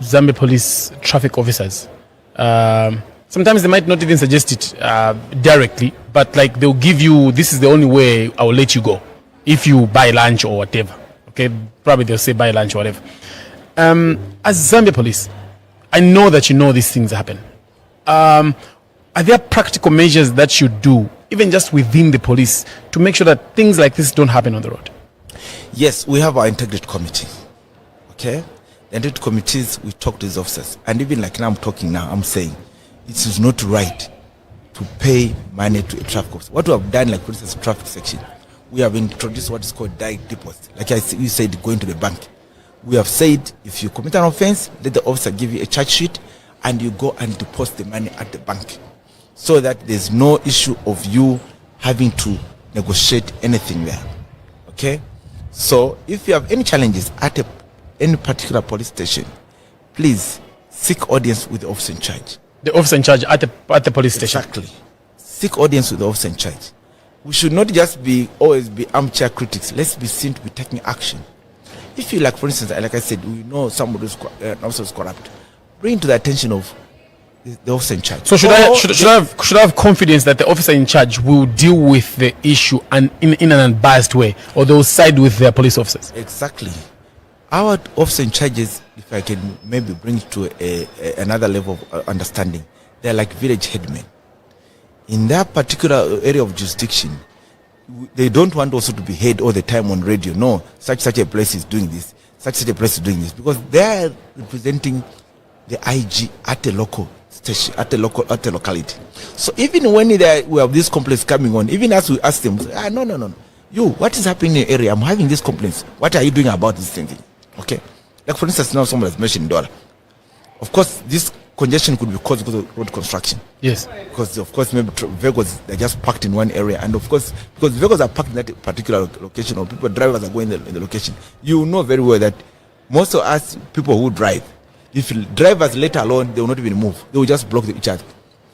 Zambia Police traffic officers, sometimes they might not even suggest it directly, but like they'll give you, this is the only way I will let you go if you buy lunch or whatever. Okay, probably they'll say buy lunch or whatever. As Zambia Police, I know that you know these things happen. Are there practical measures that you do, even just within the police, to make sure that things like this don't happen on the road? Yes, we have our integrity committee. Okay, the integrity committees, we talk to these officers, and even like now I'm saying it is not right to pay money to a traffic officer. What we have done, like for instance, traffic section, we have introduced what is called direct deposit. Like you said, going to the bank. We have said if you commit an offense, let the officer give you a charge sheet and you go and deposit the money at the bank, so that there's no issue of you having to negotiate anything there. Okay? So if you have any challenges at any particular police station, please seek audience with the officer in charge. The officer in charge at the police station? Exactly. Seek audience with the officer in charge. We should not just always be armchair critics. Let's be seen to be taking action. If you, like for instance, like I said, we know somebody who's an officer is corrupt, bring to the attention of the officer in charge. So should I have confidence that the officer in charge will deal with the issue and in an unbiased way, or they'll side with their police officers? Exactly. Our officer in charges, if I can maybe bring it to another level of understanding, they're like village headmen. In that particular area of jurisdiction, they don't want also to be heard all the time on radio. No, such a place is doing this, such a place is doing this, because they're representing the IG at the local station, at the locality. So even when we have this complaints coming on, even as we ask them, no, you, what is happening in the area? I'm having these complaints. What are you doing about this thing? Okay, like for instance, now someone has mentioned dollar. Of course, this congestion could be caused because of road construction. Yes. Because of course maybe vehicles, they're just parked in one area, and of course because vehicles are parked in that particular location, or drivers are going in the location, you know very well that most of us people who drive, if drivers let alone, they will not even move. They will just block each other.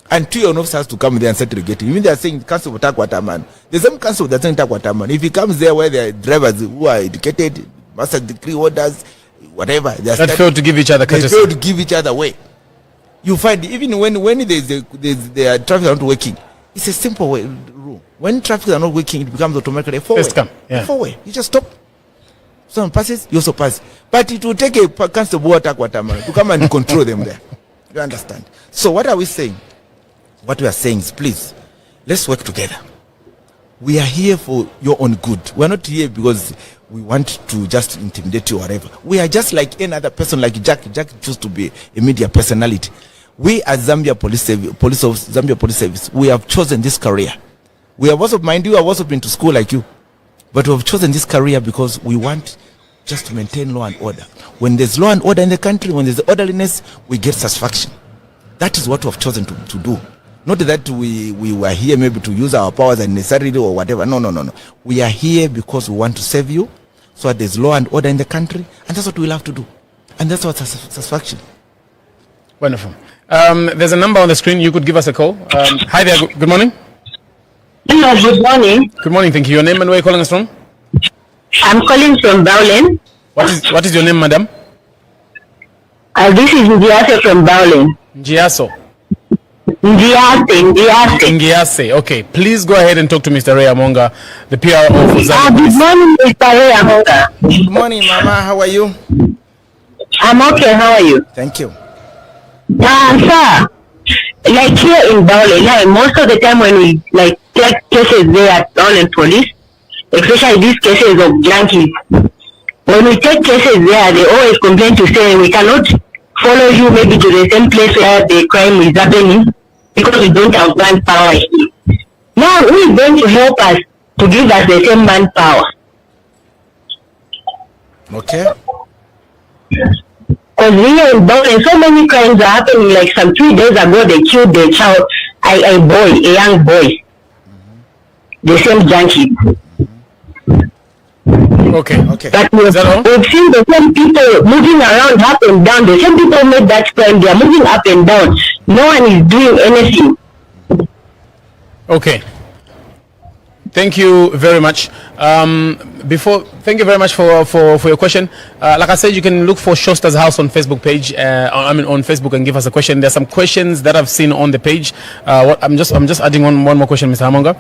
And 2 officers has to come there and settle the gate. Even they are saying council attack Wataman. The same council that's saying attack Wataman. If he comes there where there are drivers who are educated, master degree holders, whatever, that fail to give each other courtesy. They fail to give each other way. You find even when the traffic are not working, it's a simple rule. When traffic are not working, it becomes automatically a four-way. A four-way. You just stop. Someone passes, you also pass. But it will take a constable attack to come and control them there. You understand? So what are we saying? What we are saying is, please, let's work together. We are here for your own good. We are not here because we want to just intimidate you or whatever. We are just like any other person, like Jack. Jack chose to be a media personality. We as Zambia Zambia Police Service, we have chosen this career. We have also, mind you, have also been to school like you. But we have chosen this career because we want just to maintain law and order. When there's law and order in the country, when there's orderliness, we get satisfaction. That is what we have chosen to do. Not that we were here maybe to use our powers unnecessarily or whatever. No. We are here because we want to serve you, so that there's law and order in the country, and that's what we'll have to do. And that's what satisfaction. Wonderful. There's a number on the screen. You could give us a call. Hi there. Good morning. Hello, good morning. Good morning. Thank you. Your name and where are you calling us from? I'm calling from Bowling. What is your name, madam? This is Ngiase from Bowling. Ngiaso. Ngiase. Okay. Please go ahead and talk to Mr. Rae Hamoonga, the PRO for Zambia. Good morning, Mr. Rae Hamoonga. Good morning, Mama. How are you? I'm okay. How are you? Thank you. Sir, like here in Bowling, like most of the time when we like take cases there at Bowling Police, especially these cases of junkies, when we take cases there, they always complain to say we cannot follow you maybe to the same place where the crime is happening because we don't have manpower. Now, who is going to help us to give us the same manpower? Okay. Because here in Bowling, so many crimes are happening. Like some 3 days ago, they killed a child, a young boy. The same junkie. Okay. But we've seen the same people moving around up and down. The same people made that crime. They are moving up and down. No one is doing anything. Okay. Thank you very much. Thank you very much for your question. Like I said, you can look for Showstar's House on Facebook page. On Facebook, and give us a question. There's some questions that I've seen on the page. I'm just adding one more question, Mr. Hamoonga.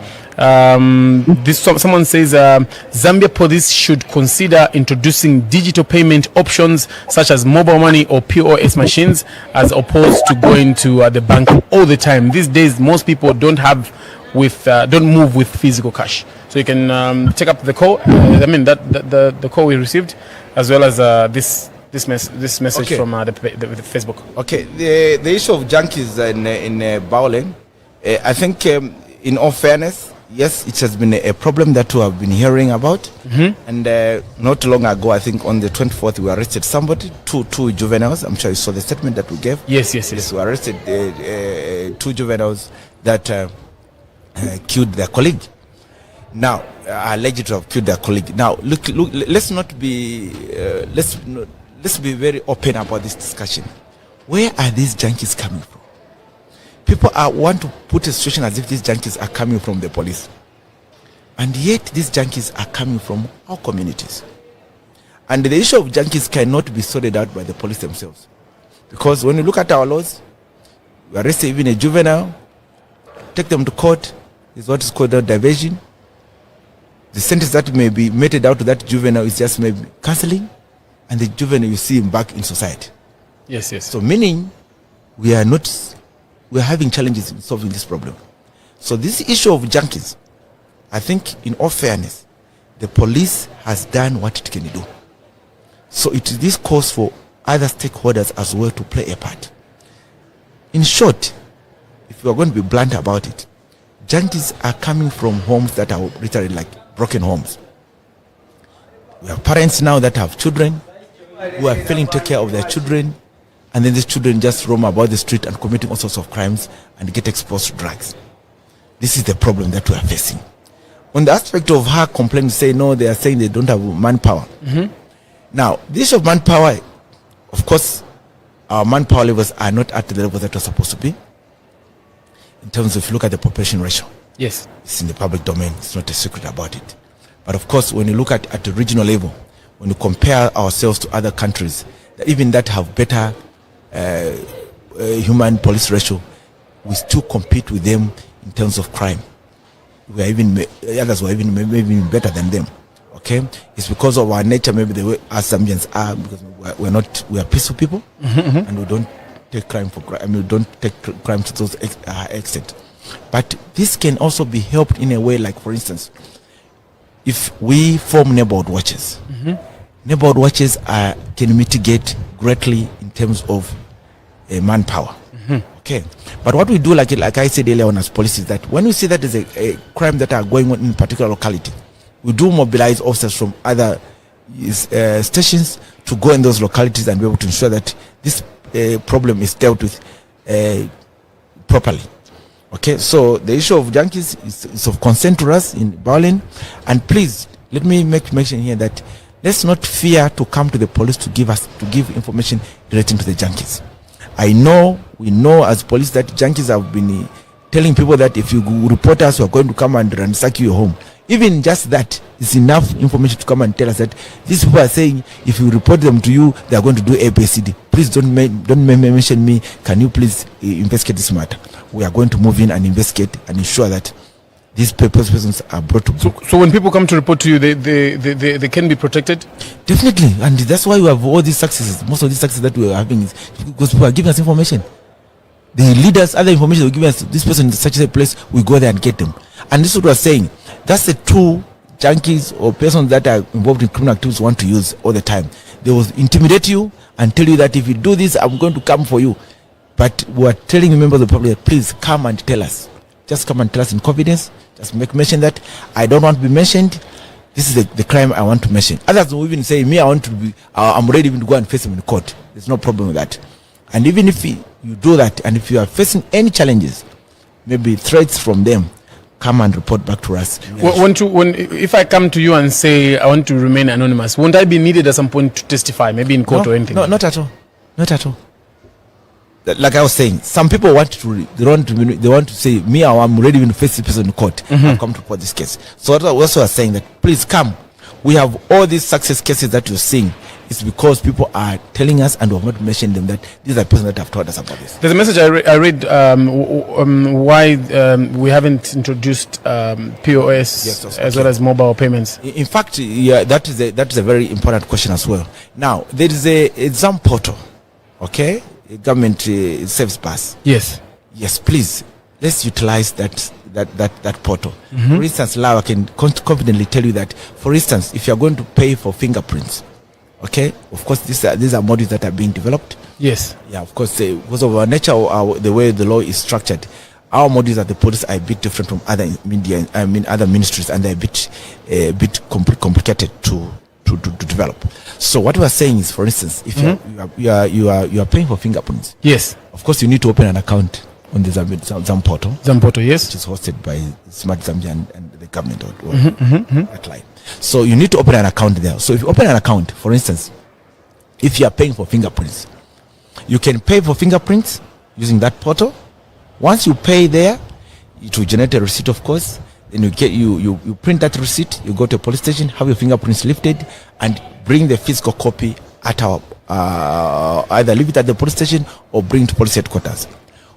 Someone says Zambia Police should consider introducing digital payment options such as mobile money or POS machines, as opposed to going to the bank all the time. These days, most people don't move with physical cash. So you can take up the call. The call we received, as well as this message from the Facebook. Okay, the issue of junkies in Bowling, I think in all fairness, yes, it has been a problem that we have been hearing about. Mm-hmm. And not long ago, I think on the 24th, we arrested somebody, two juveniles. I'm sure you saw the statement that we gave. Yes. We arrested 2 juveniles that killed their colleague. Now, alleged to have killed their colleague. Now, look. Let's be very open about this discussion. Where are these junkies coming from? People want to put a situation as if these junkies are coming from the police, and yet these junkies are coming from our communities. And the issue of junkies cannot be sorted out by the police themselves, because when you look at our laws, we arrest even a juvenile, take them to court, is what is called a diversion. The sentence that may be meted out to that juvenile is just maybe counseling, and the juvenile, you see him back in society. Yes. So meaning we are having challenges in solving this problem. So this issue of junkies, I think in all fairness, the police has done what it can do. So it is this cause for other stakeholders as well to play a part. In short, if we are going to be blunt about it, junkies are coming from homes that are literally like broken homes. We have parents now that have children who are failing to take care of their children, and then these children just roam about the street and committing all sorts of crimes and get exposed to drugs. This is the problem that we are facing. On the aspect of her complaining, say no, they are saying they don't have manpower. Mm-hmm. Now, the issue of manpower, of course, our manpower levels are not at the level that we're supposed to be. In terms of, if you look at the population ratio, yes, it's in the public domain. It's not a secret about it. But of course, when you look at the regional level, when you compare ourselves to other countries, even that have better human police ratio, we still compete with them in terms of crime. We are even others were even better than them. Okay, it's because of our nature, maybe the way us Zambians are, because we are peaceful people, and we don't take crime for crime. I mean, we don't take crime to those extent. But this can also be helped in a way, like for instance, if we form neighborhood watches. Neighborhood watches can mitigate greatly in terms of manpower. Okay, but what we do, like I said earlier on as police, is that when we see that there's a crime that are going on in a particular locality, we do mobilize officers from other stations to go in those localities and be able to ensure that this problem is dealt with properly. Okay, so the issue of junkies is of concern to us in Berlin, and please let me mention here that let's not fear to come to the police to give information relating to the junkies. We know as police that junkies have been telling people that if you report us, we are going to come and ransack your home. Even just that is enough information to come and tell us that these people are saying if you report them to you, they are going to do ABCD. Please don't mention me. Can you please investigate this matter? We are going to move in and investigate and ensure that these persons are brought to. So when people come to report to you, they can be protected? Definitely, and that's why we have all these successes. Most of these successes that we are having is because people are giving us information. The leaders, other information, will give us this person in such a place, we go there and get them. And this is what we're saying. That's the two junkies or persons that are involved in criminal activities want to use all the time. They will intimidate you and tell you that if you do this, I'm going to come for you. But we're telling members of the public, please come and tell us. Just come and tell us in confidence. Just mention that I don't want to be mentioned. This is the crime I want to mention. Others will even say, I'm ready even to go and face him in court. There's no problem with that. And even if you do that, and if you are facing any challenges, maybe threats from them, come and report back to us. If I come to you and say I want to remain anonymous, won't I be needed at some point to testify, maybe in court or anything? No, not at all. Not at all. Like I was saying, some people want to say, I'm ready to face this person in court. I've come to report this case. So I also are saying that please come. We have all these success cases that you're seeing. It's because people are telling us and we have not mentioned them that these are persons that have told us about this. There's a message I read why we haven't introduced POS as well as mobile payments. In fact, that is a very important question as well. Now, there is a exam portal, okay? A government service bus. Yes, please, let's utilize that portal. For instance, now I can confidently tell you that, for instance, if you are going to pay for fingerprints, okay, of course, these are modules that are being developed. Yes. Yeah, of course, because of our nature, the way the law is structured, our modules at the police are a bit different from other other ministries, and they're a bit complicated to develop. So what we are saying is, for instance, if you are paying for fingerprints, yes, of course you need to open an account on the Zam portal. Zam portal, yes, which is hosted by Smart Zambia and the government that line. So you need to open an account there. So if you open an account, for instance, if you are paying for fingerprints, you can pay for fingerprints using that portal. Once you pay there, it will generate a receipt, of course. Then you print that receipt, you go to a police station, have your fingerprints lifted, and bring the physical copy at our either leave it at the police station or bring it to police headquarters.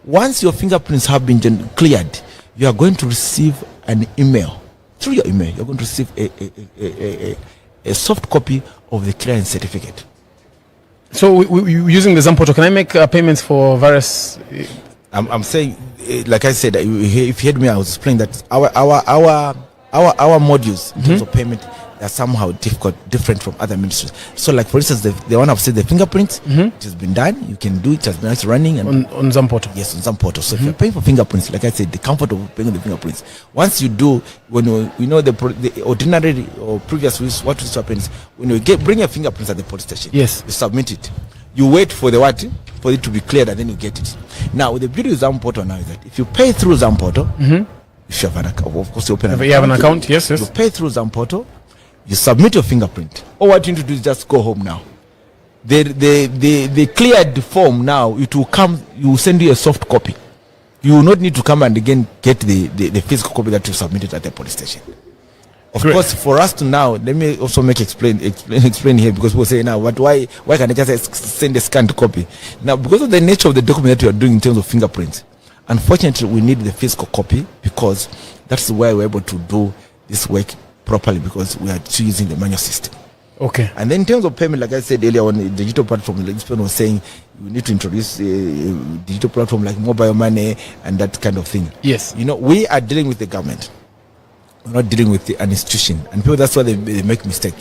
Once your fingerprints have been cleared, you are going to receive an email. Through your email, you're going to receive a soft copy of the clearance certificate. So using the ZAM portal, can I make payments for various? I'm saying, like I said, if you heard me, I was explaining that our modules in terms of payment are somehow different from other ministries. So, like for instance, the one I've said, the fingerprints, it has been done. You can do it. It has been actually running on ZAM portal. Yes, on ZAM portal. So if you're paying for fingerprints, like I said, the comfort of paying the fingerprints. Once you do, when you know the ordinary or previous rules, what used to happen is when you bring your fingerprints at the police station. Yes, you submit it. You wait for for it to be cleared, and then you get it. Now, the beauty of ZAM portal now is that if you pay through ZAM portal, if you have an account, of course, you open an account. You have an account, yes. You pay through ZAM portal, you submit your fingerprint. All what you need to do is just go home now. The cleared form now, it will come, you will send you a soft copy. You will not need to come and again get the physical copy that you submitted at the police station. Of course, for us to now, let me also explain here, because people say now, but why can't I just send a scanned copy? Now, because of the nature of the document that we are doing in terms of fingerprints, unfortunately, we need the physical copy, because that's why we're able to do this work properly, because we are still using the manual system. Okay. And then in terms of payment, like I said earlier on, the digital platform, like this person was saying, you need to introduce a digital platform like mobile money and that kind of thing. Yes. You know, we are dealing with the government. We're not dealing with an institution. And people, that's why they make mistake.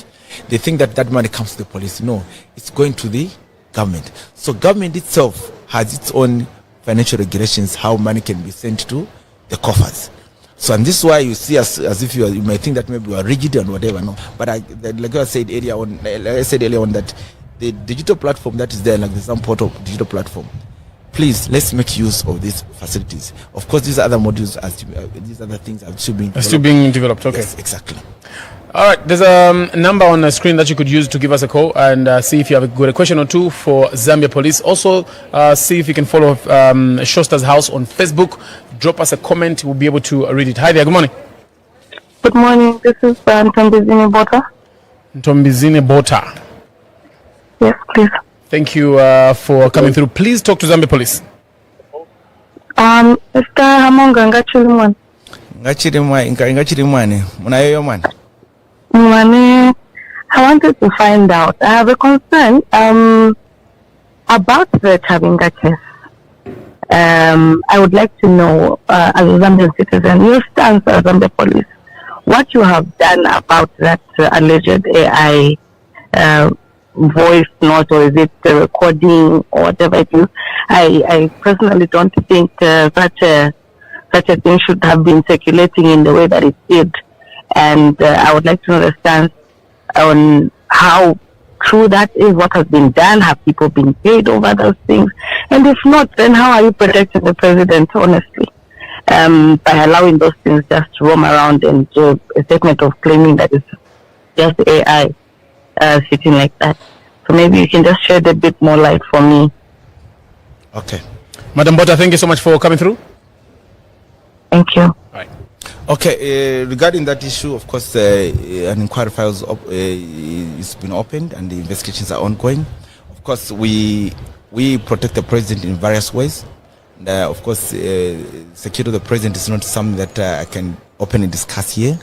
They think that money comes to the police. No, it's going to the government. So government itself has its own financial regulations, how money can be sent to the coffers. So, and this is why you see us as if you might think that maybe we are rigid and whatever. No, but like I said earlier on, that the digital platform that is there, like the some portal digital platform, please, let's make use of these facilities. Of course, these other modules, these other things are still being developed. Okay. Yes, exactly. All right. There's a number on the screen that you could use to give us a call and see if you have got a question or two for Zambia Police. Also, see if you can follow Showstar's House on Facebook. Drop us a comment. We'll be able to read it. Hi there. Good morning. Good morning. This is Ntombizine Bota. Ntombizine Bota. Yes, please. Thank you for coming through. Please talk to Zambia Police. Mr. Hamoonga Ngachirimwane. Munayo man. I wanted to find out. I have a concern about the Chabinga case. I would like to know, as a Zambian citizen, your stance as Zambia Police, what you have done about that alleged AI voice note, or is it the recording or whatever it is. I personally don't think such a thing should have been circulating in the way that it did, and I would like to know the stance on how true that is, what has been done, have people been paid over those things, and if not, then how are you protecting the president, honestly, by allowing those things just to roam around and do a statement of claiming that it's just AI sitting like that. So maybe you can just shed a bit more light for me. Okay. Madam Bota, thank you so much for coming through. Thank you. All right. Okay, regarding that issue, of course, an inquiry files is been opened and the investigations are ongoing. Of course, we protect the president in various ways. And, of course, security of the president is not something that I can openly discuss here.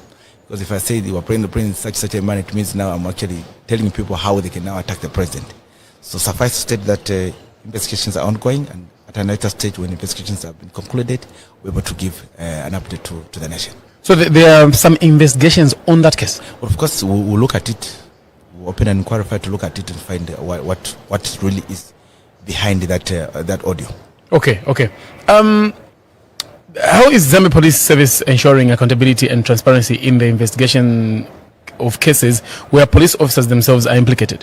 Because if I say they were praying the president in such a manner, it means now I'm actually telling people how they can now attack the president. So suffice to state that investigations are ongoing, and at a later stage when investigations have been concluded, we're able to give an update to the nation. So there are some investigations on that case? Well, of course, we'll look at it. We'll open an inquiry file to look at it and find what really is behind that audio. Okay. How is Zambia Police Service ensuring accountability and transparency in the investigation of cases where police officers themselves are implicated?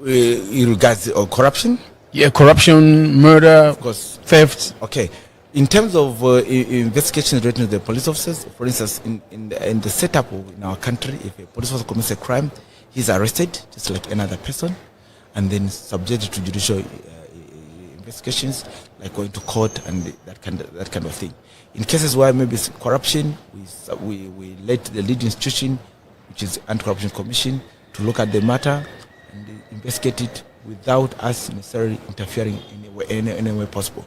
In regards to corruption? Yeah, corruption, murder, of course, theft. Okay. In terms of investigations related to the police officers, for instance, in the setup in our country, if a police officer commits a crime, he's arrested just like another person, and then subjected to judicial investigations, like going to court and that kind of thing. In cases where maybe it's corruption, we let the lead institution, which is Anti-Corruption Commission, to look at the matter and investigate it without us necessarily interfering in any way possible.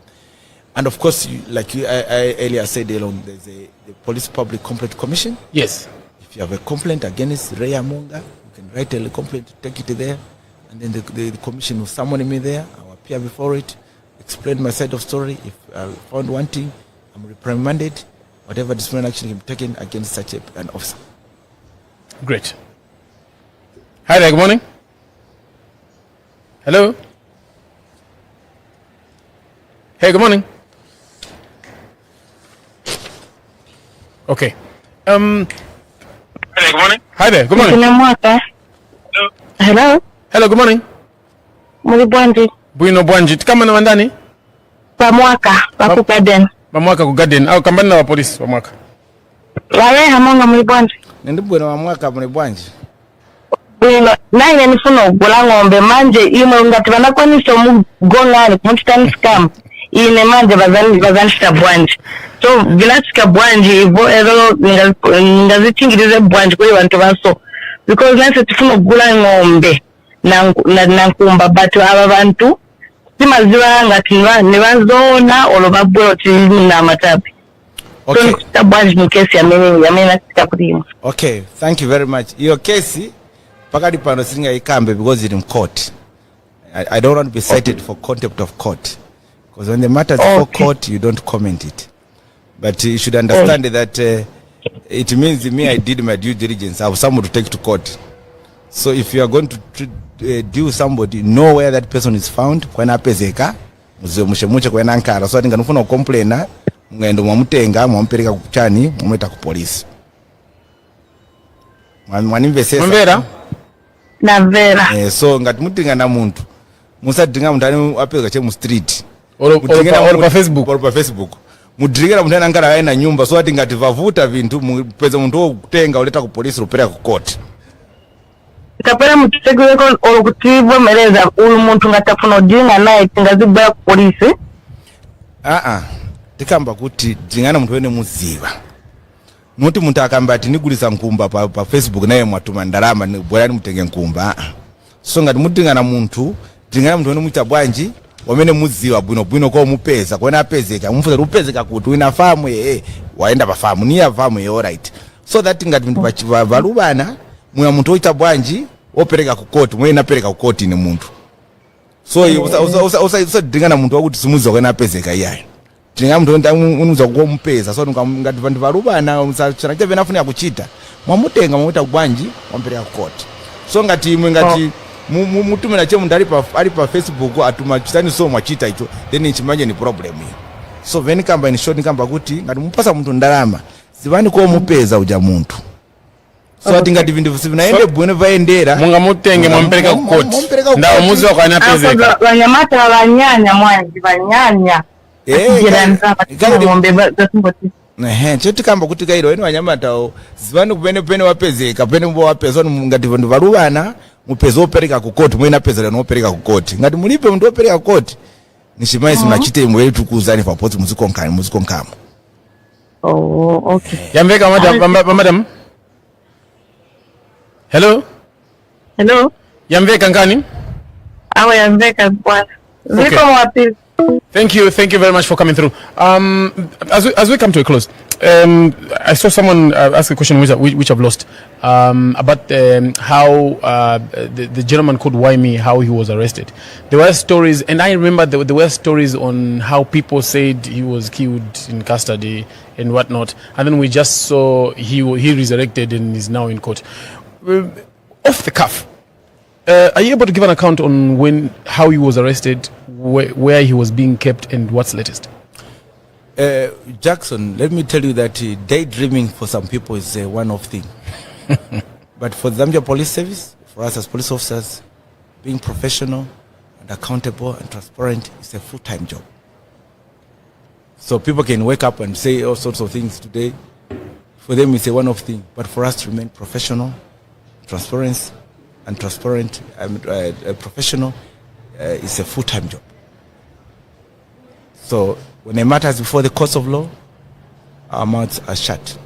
And of course, I earlier said, there's the Police Public Complaint Commission. Yes. If you have a complaint against Rae Hamoonga, you can write a complaint, take it there, and then the commission will summon me there. I will appear before it, explain my side of story. If I found wanting, I'm reprimanded. Whatever disciplinary action can be taken against such an officer. Great. Hi there, good morning. Hello. Hey, good morning. Okay. Hey, good morning. Hi there, good morning. Hello. Hello. Hello, good morning. Muli Bwanji. Bwino Bwanji. Kama na mandani? Pamwaka, Paku Garden. Pamwaka ku garden. Au kambani na wa polisi Pamwaka. Rae Hamoonga muli Bwanji. Ndibwino wa mwaka muli Bwanji. Bwino, nanye nifuna ogula ng'ombe manje imwe ngati banakwanisa omugongani kumutitani scam. ine manje bazanishita bwanji so vinachika bwanji ivo ero ngazithingirize bwanji kuri bantu baso because nase tifuna ukugula ng'ombe na nkumba but aba bantu simaziba ngati nibazona olobabwe oti na matapi. Okay. Okay, thank you very much. Your case pakati pano siringa ikambe because it's in court. I don't want to be cited for contempt of court. Because when the matter is for court, you don't comment it. But you should understand that it means me, I did my due diligence. I have someone to take to court. So if you are going to deal somebody, know where that person is found. Kwena pezeka, mushemuche kwena ankara. So I think anufuna complainer. Ngendo mwamutenga mwampereka kuchani mwameta ku police mwanimvesesa Mvera na vera so ngati mutinga na muntu musadinga mutani apeza che mu street oro pa Facebook mudringera mutani angara aina nyumba so ati ngati vavuta vintu mupeza muntu okutenga uleta ku police rupereka ku court kapera mutegeko oro kutivo mereza uyu muntu ngatafuna dinga naye tingazibya ku police tikamba kuti dzingana muntu wene muziva noti muntu akamba ati nigulisa nkumba pa Facebook naye mwatuma ndarama bwerani mutenge nkumba so ngati mutingana muntu dzingana muntu wene muita bwanji wamene muziva bwino kwa mupeza kwena apezeka mumfuza rupezeka kuti wina famu waenda pa famu ni ya famu alright so that ngati muntu valubana mwa muntu oita bwanji opereka ku court mwena apereka ku court ni muntu so usadingana muntu wakuti simuziva kwena apezeka iyayo tinga muntu unuza kumpeza so ngati vantu varubana usachana cheve nafuna kuchita mwamutenga mwamuita bwanji mwampereka ku court so ngati imwe ngati mutumira che muntu ali pa Facebook atuma chitani so mwachita icho then chimanje ni problem hiyo so veni kamba in short kamba kuti ngati mupasa muntu ndalama sivani ko mupeza uja muntu so ati ngati vindu vinaende bwene vaendera munga mutenge mwampereka ku court ndawo muzi wako anapezeka wanyamata wanyanya mwanzi wanyanya choti kamba kuti kairo eno wanyamata zivani kupene wapezeka pene mbo wapeza ngati vantu varuvana mupeza opereka ku court mwena peza nopereka ku court ngati mulipe muntu opereka ku court nishimaisi mnachite imwe tukuzani pa poti muzikonkamo okay yambeka madam hello yambeka ngani awa yambeka bwana ziko wapi. Thank you very much for coming through. As we come to a close, I saw someone ask a question which I've lost about how the gentleman called Waimi, how he was arrested. There were stories, and I remember there were stories on how people said he was killed in custody and whatnot, and then we just saw he resurrected and is now in court. Off the cuff, are you able to give an account on how he was arrested, where he was being kept, and what's latest? Jackson, let me tell you that daydreaming for some people is a one-off thing. But for the Zambia Police Service, for us as police officers, being professional and accountable and transparent is a full-time job. So people can wake up and say all sorts of things today. For them, it's a one-off thing. But for us to remain professional, transparent, professional, it's a full-time job. So when a matter is before the courts of law, our mouths are shut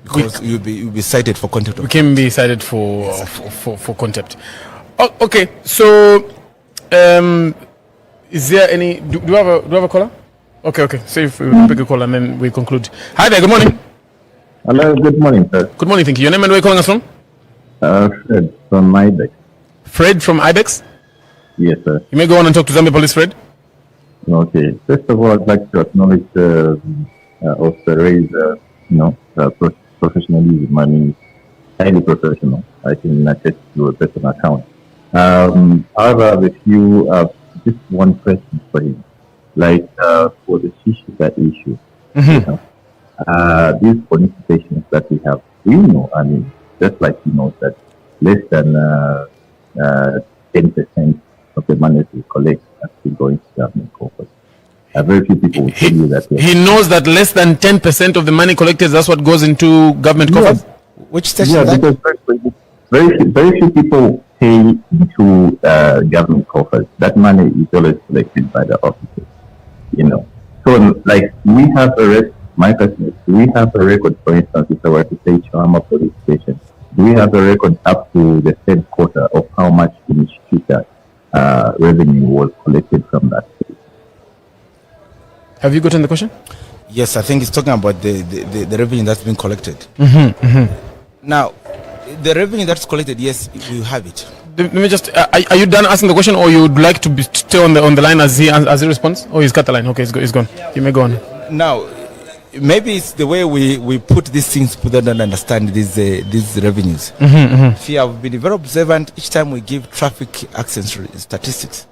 because you'll be cited for contempt. We can be cited for contempt. Oh, okay, so is there any? Do you have a caller? Okay. So if we pick a call and then we conclude. Hi there. Good morning. Hello. Good morning, sir. Good morning. Thank you. Your name and where are you calling us from? Fred from Ibex. Fred from Ibex? Yes, sir. You may go on and talk to Zambia Police, Fred. Okay. First of all, I'd like to acknowledge Officer Rae's, professionalism. I mean, highly professional. I can attest to a personal account. However, I have a few, just one question for him. Like, for the Shishika issue, these police stations that we have, we know, I mean, just like he knows that less than 10% of the money we collect are still going to government coffers. Very few people will tell you that. He knows that less than 10% of the money collected, that's what goes into government coffers? Which station? Yeah, because very few people pay into government coffers. That money is always collected by the officers. So, like, we have my question is, do we have a record, for instance, if I were to say Chama police station, do we have a record up to the third quarter of how much in Shishita revenue was collected from that state? Have you gotten the question? Yes, I think it's talking about the revenue that's been collected. Now, the revenue that's collected, yes, we have it. Let me just. Are you done asking the question, or you would like to stay on the line as he responds? Oh, he's cut the line. Okay, he's gone. You may go on. Now, maybe it's the way we put these things, people don't understand these revenues. If you have been very observant, each time we give traffic accident statistics,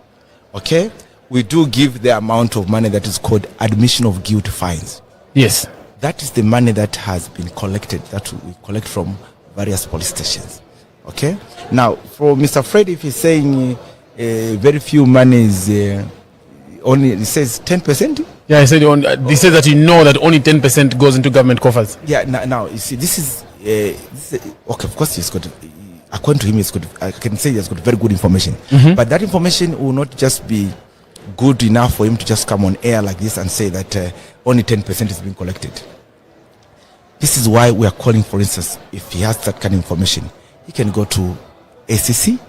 okay, we do give the amount of money that is called admission of guilt fines. Yes. That is the money that has been collected, that we collect from various police stations. Okay. Now, for Mr. Fred, if he's saying very few monies, only he says 10%. Yeah, he said that you know that only 10% goes into government coffers. Yeah. Now you see, this is okay. Of course, he's got. According to him, he's got. I can say he's got very good information. But that information will not just be good enough for him to just come on air like this and say that only 10% is being collected. This is why we are calling, for instance, if he has that kind of information, he can go to ACC,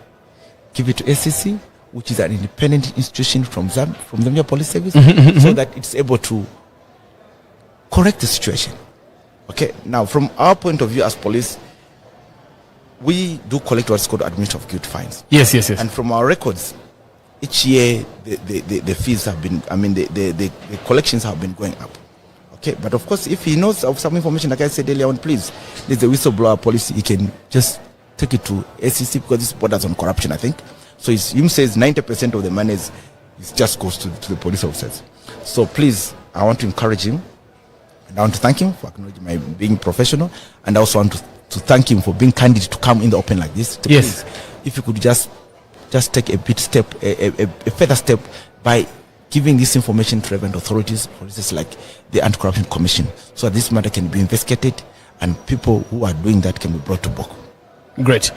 give it to ACC, which is an independent institution from Zambia Police Service, so that it's able to correct the situation. Okay. Now, from our point of view as police, we do collect what's called admission of guilt fines. Yes. And from our records, each year the fees have been, the collections have been going up. Okay, but of course, if he knows of some information, like I said earlier on, please, there's a whistleblower policy. He can just take it to ACC, because this borders on corruption, I think. So him says 90% of the money just goes to the police officers. So please, I want to encourage him, and I want to thank him for acknowledging my being professional, and I also want to thank him for being candid to come in the open like this. Yes. Please, if you could just take a further step by giving this information to relevant authorities, for instance, like the Anti-Corruption Commission, so that this matter can be investigated and people who are doing that can be brought to book. Great.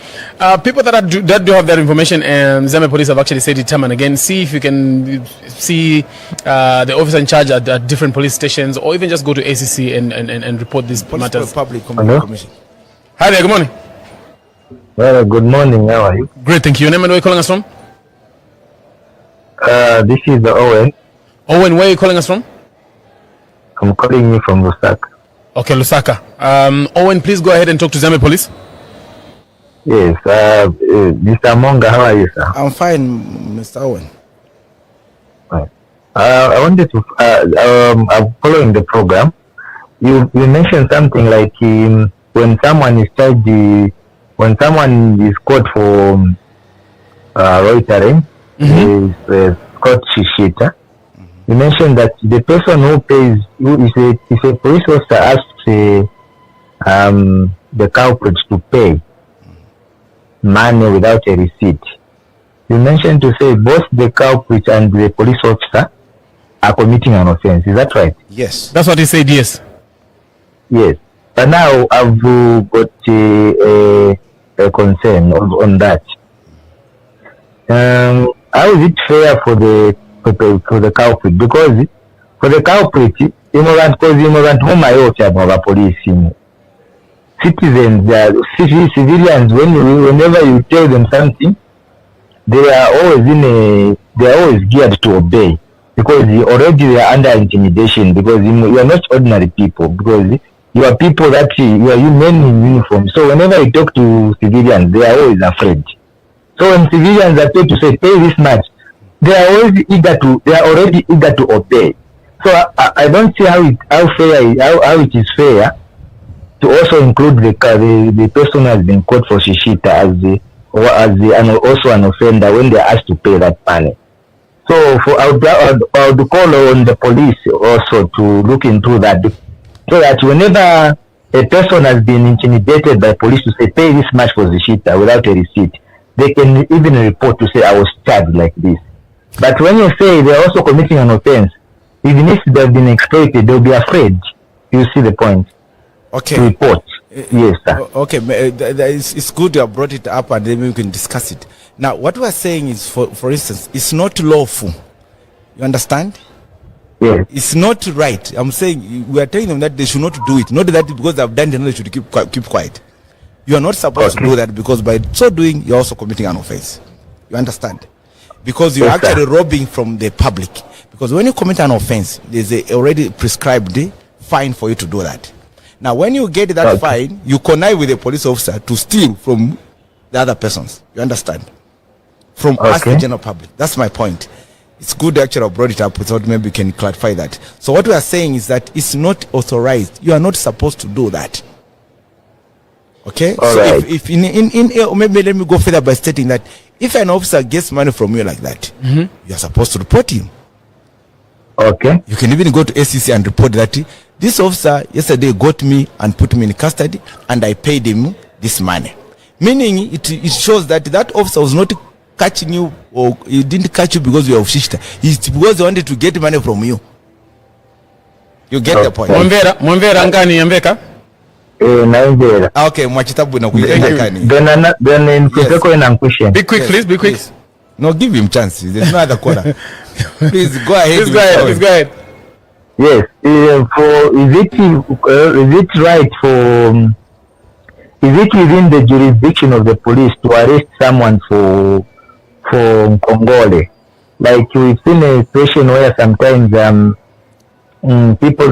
People that do have that information, and Zambia Police have actually said it time and again, see if you can see the officer in charge at different police stations, or even just go to ACC and report these matters. Public Commission. Hi there, good morning. Well, good morning, how are you? Great, thank you. Your name and where are you calling us from? This is Owen. Owen, where are you calling us from? I'm calling you from Lusaka. Okay, Lusaka. Owen, please go ahead and talk to Zambia Police. Yes, Mr. Hamoonga, how are you, sir? I'm fine, Mr. Owen. I wanted to, I'm following the program. You mentioned something like when someone is charged, when someone is caught for loitering, is called Shishita. You mentioned that the person who pays, if a police officer asks the culprit to pay money without a receipt, you mentioned to say both the culprit and the police officer are committing an offense. Is that right? Yes. That's what he said, yes. Yes. But now I've got a concern on that. How is it fair for the culprit? Because for the culprit, immigrant whom I also police, citizens, civilians, whenever you tell them something, they are always geared to obey, because already they are under intimidation, because you are not ordinary people, because you are people that you are men in uniform. So whenever you talk to civilians, they are always afraid. So when civilians are told to say pay this much, they are already eager to obey. So I don't see how it is fair to also include the person who has been caught for shishita and also an offender when they are asked to pay that money. So I would call on the police also to look into that, so that whenever a person has been intimidated by police to say pay this much for the shita without a receipt, they can even report to say I was charged like this. But when you say they are also committing an offense, even if they have been exploited, they'll be afraid. You see the point? Okay. To report. Yes, sir. Okay, it's good you have brought it up, and then we can discuss it. Now, what we are saying is, for instance, it's not lawful. You understand? Yes. It's not right. I'm saying we are telling them that they should not do it. Not that because they've done it, they should keep quiet. You are not supposed to do that, because by so doing, you're also committing an offense. You understand? Because you're actually robbing from the public. Because when you commit an offense, there's a already prescribed fine for you to do that. Now, when you get that fine, you connive with a police officer to steal from the other persons. You understand? From us, the general public. That's my point. It's good actually I brought it up. We thought maybe we can clarify that. So what we are saying is that it's not authorized. You are not supposed to do that. Okay? All so right. if maybe let me go further by stating that if an officer gets money from you like that, you are supposed to report him. Okay. You can even go to ACC and report that this officer yesterday got me and put me in custody and I paid him this money. Meaning it shows that that officer was not catching you, or he didn't catch you because you are of Shishta. It's because he wanted to get money from you. You get the point. Mwemvera ngani yambeka? Naivera. Okay, mwachitabu na kuyekani. Then in Kuseko in question. Be quick, please. Be quick. No, give him chances. There's no other corner. Please go ahead. Please go ahead. Yes. Is it right for? Is it within the jurisdiction of the police to arrest someone for Congole? Like we've seen a situation where sometimes people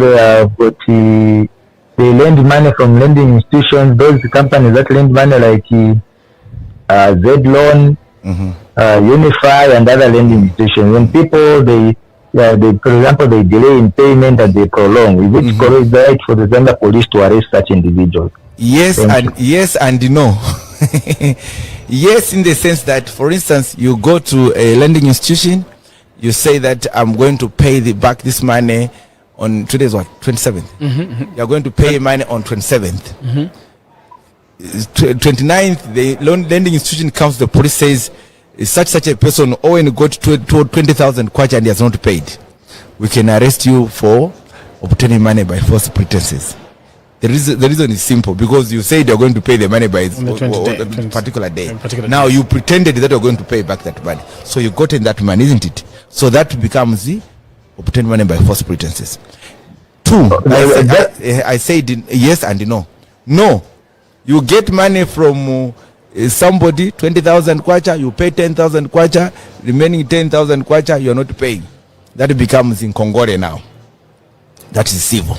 they lend money from lending institutions. Those companies that lend money like Zed Loan, Unify, and other lending institutions. When people they for example they delay in payment and they prolong, is it correct right for the Zambia police to arrest such individuals? Yes and no. Yes, in the sense that, for instance, you go to a lending institution, you say that I'm going to pay back this money on today's what, 27th. You're going to pay money on 27th. 29th, the lending institution comes, the police says such a person owing got 20,000 kwacha and he has not paid. We can arrest you for obtaining money by false pretenses. The reason is simple, because you said you're going to pay the money by a particular day. Now you pretended that you're going to pay back that money. So you got in that money, isn't it? So that becomes the obtained money by false pretenses. Two, I said yes and no. No, you get money from somebody, 20,000 kwacha, you pay 10,000 kwacha, remaining 10,000 kwacha, you're not paying. That becomes in Congore now. That is civil.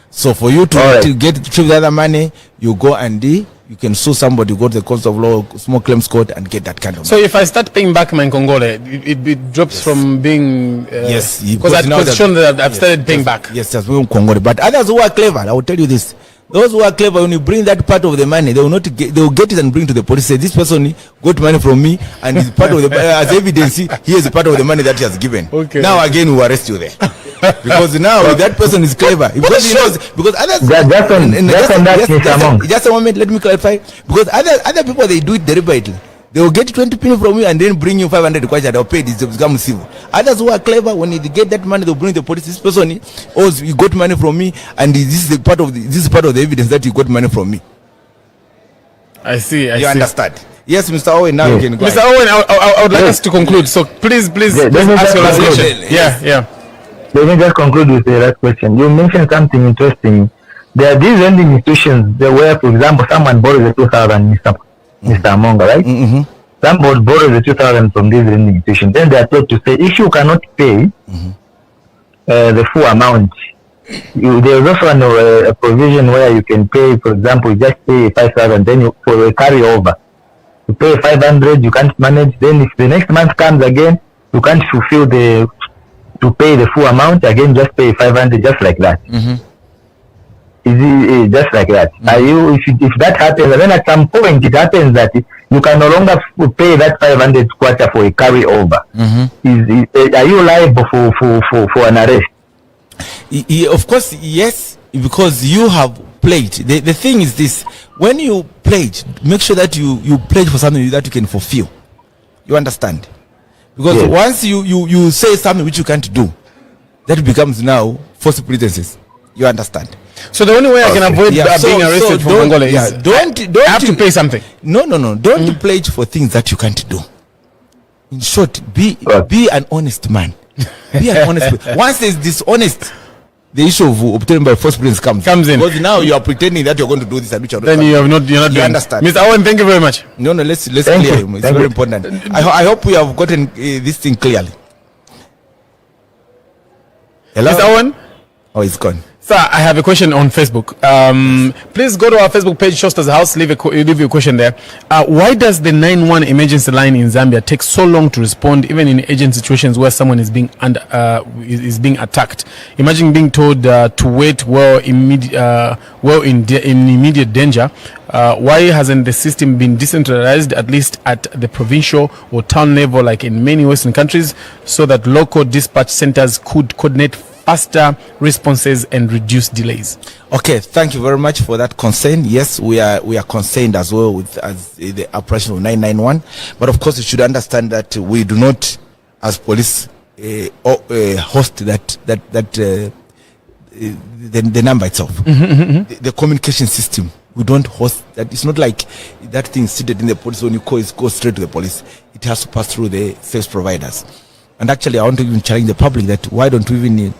So for you to get the other money, you go and you can sue somebody, go to the court of law, small claims court, and get that kind of money. So if I start paying back my Congole, it drops from being yes, because I've shown that I've started paying back. Yes, just Congole. But others who are clever, I will tell you this. Those who are clever, when you bring that part of the money, they will not get it and bring to the police. Say, this person got money from me, and is part of the as evidence. Here is a part of the money that he has given. Okay. Now again, we will arrest you there, because now that person is clever. Because he knows. Because others. Just a moment. Let me clarify. Because other people, they do it deliberately. They will get 20 penny from you and then bring you 500 kwacha. They'll pay this to become civil. Others who are clever, when they get that money, they'll bring the police. This person, you got money from me, and this is part of the evidence that you got money from me. I see. You understand? Yes, Mr. Owen. Now you can go. Mr. Owen, I would like us to conclude. So please ask your last question. Yeah. Let me just conclude with the last question. You mentioned something interesting. There are these lending institutions where, for example, someone borrows the 2,000, Mr. Hamoonga, right? Somebody borrows the 2,000 from this lending institution. Then they are told to say, if you cannot pay the full amount, there is also a provision where you can pay, for example, you just pay 5,000, then for a carryover. You pay 500, you can't manage. Then if the next month comes again, you can't fulfill to pay the full amount, again just pay 500, just like that. Is just like that. Are you, if that happens, and then at some point it happens that you can no longer pay that 500 kwacha for a carryover. Are you liable for an arrest? Of course, yes, because you have pledged. The thing is this: when you pledge, make sure that you pledge for something that you can fulfill. You understand? Because once you say something which you can't do, that becomes now false pretenses. You understand? So the only way I can avoid being arrested for Congole is I have to pay something. No. Don't pledge for things that you can't do. In short, be an honest man. Be an honest person. Once there's dishonest, the issue of obtaining by false pretense comes in. Because now you are pretending that you're going to do this and which you're not. Then you're not you doing. Understand. Mr. Owen, thank you very much. No, let's clear him. It's very important. I hope we have gotten this thing clearly. Hello? Mr. Owen? Oh, it's gone. Sir, I have a question on Facebook. Please go to our Facebook page, Showstar's House, leave your question there. Why does the 911 emergency line in Zambia take so long to respond, even in urgent situations where someone is being is being attacked? Imagine being told to wait in immediate danger. Why hasn't the system been decentralized, at least at the provincial or town level, like in many Western countries, so that local dispatch centers could coordinate faster responses and reduce delays? Okay, thank you very much for that concern. Yes, we are concerned as well with the operation of 991, but of course you should understand that we do not, as police, host the number itself. The communication system, we don't host that. It's not like that thing seated in the police. When you call, it goes straight to the police. It has to pass through the service providers. And actually, I want to even challenge the public that why don't we even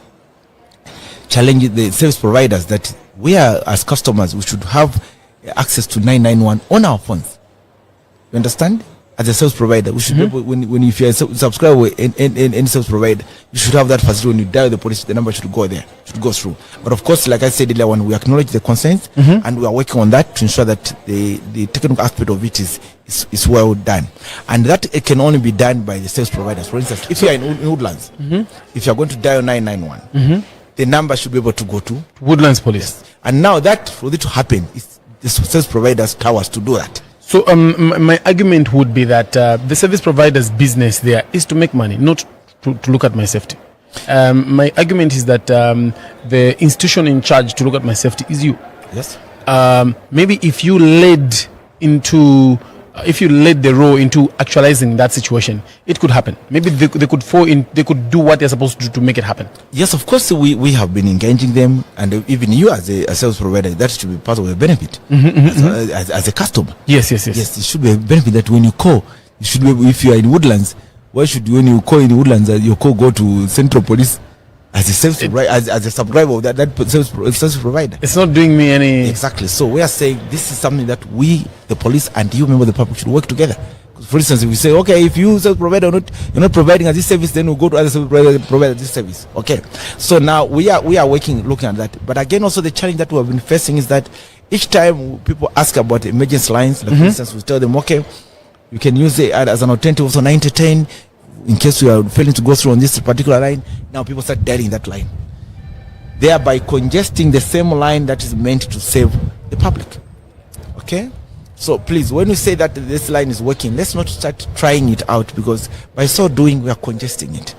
challenge the service providers that we are, as customers, we should have access to 991 on our phones. You understand? As a service provider, we should be able, when if you are subscribed with any service provider, you should have that facility. When you dial the police, the number should go there, should go through. But of course, like I said earlier, when we acknowledge the concerns and we are working on that to ensure that the technical aspect of it is well done, and that it can only be done by the service providers. For instance, if you are in Woodlands, if you are going to dial 991, the number should be able to go to Woodlands Police. Yes. And now that for it to happen, it's the service providers' towers to do that. So my argument would be that the service provider's business there is to make money, not to look at my safety. My argument is that the institution in charge to look at my safety is you. Yes. Maybe if you led the role into actualizing that situation, it could happen. Maybe they could fall in, they could do what they're supposed to do to make it happen. Yes, of course, we have been engaging them, and even you as a service provider, that should be part of the benefit as a customer. Yes. Yes, it should be a benefit that when you call, you should be able, if you are in Woodlands, why should when you call in Woodlands, your call go to Central Police as a service as a subscriber of that service provider? It's not doing me any. Exactly. So we are saying this is something that we, the police, and you, member of the public, should work together. For instance, if we say, okay, if you service provider you're not providing us this service, then we'll go to other service provider this service. Okay. So now we are looking at that. But again, also the challenge that we have been facing is that each time people ask about emergency lines, like for instance, we tell them, okay, you can use it as an alternative also 910 in case we are failing to go through on this particular line. Now people start dialing that line, thereby congesting the same line that is meant to save the public. Okay. So please, when we say that this line is working, let's not start trying it out, because by so doing we are congesting it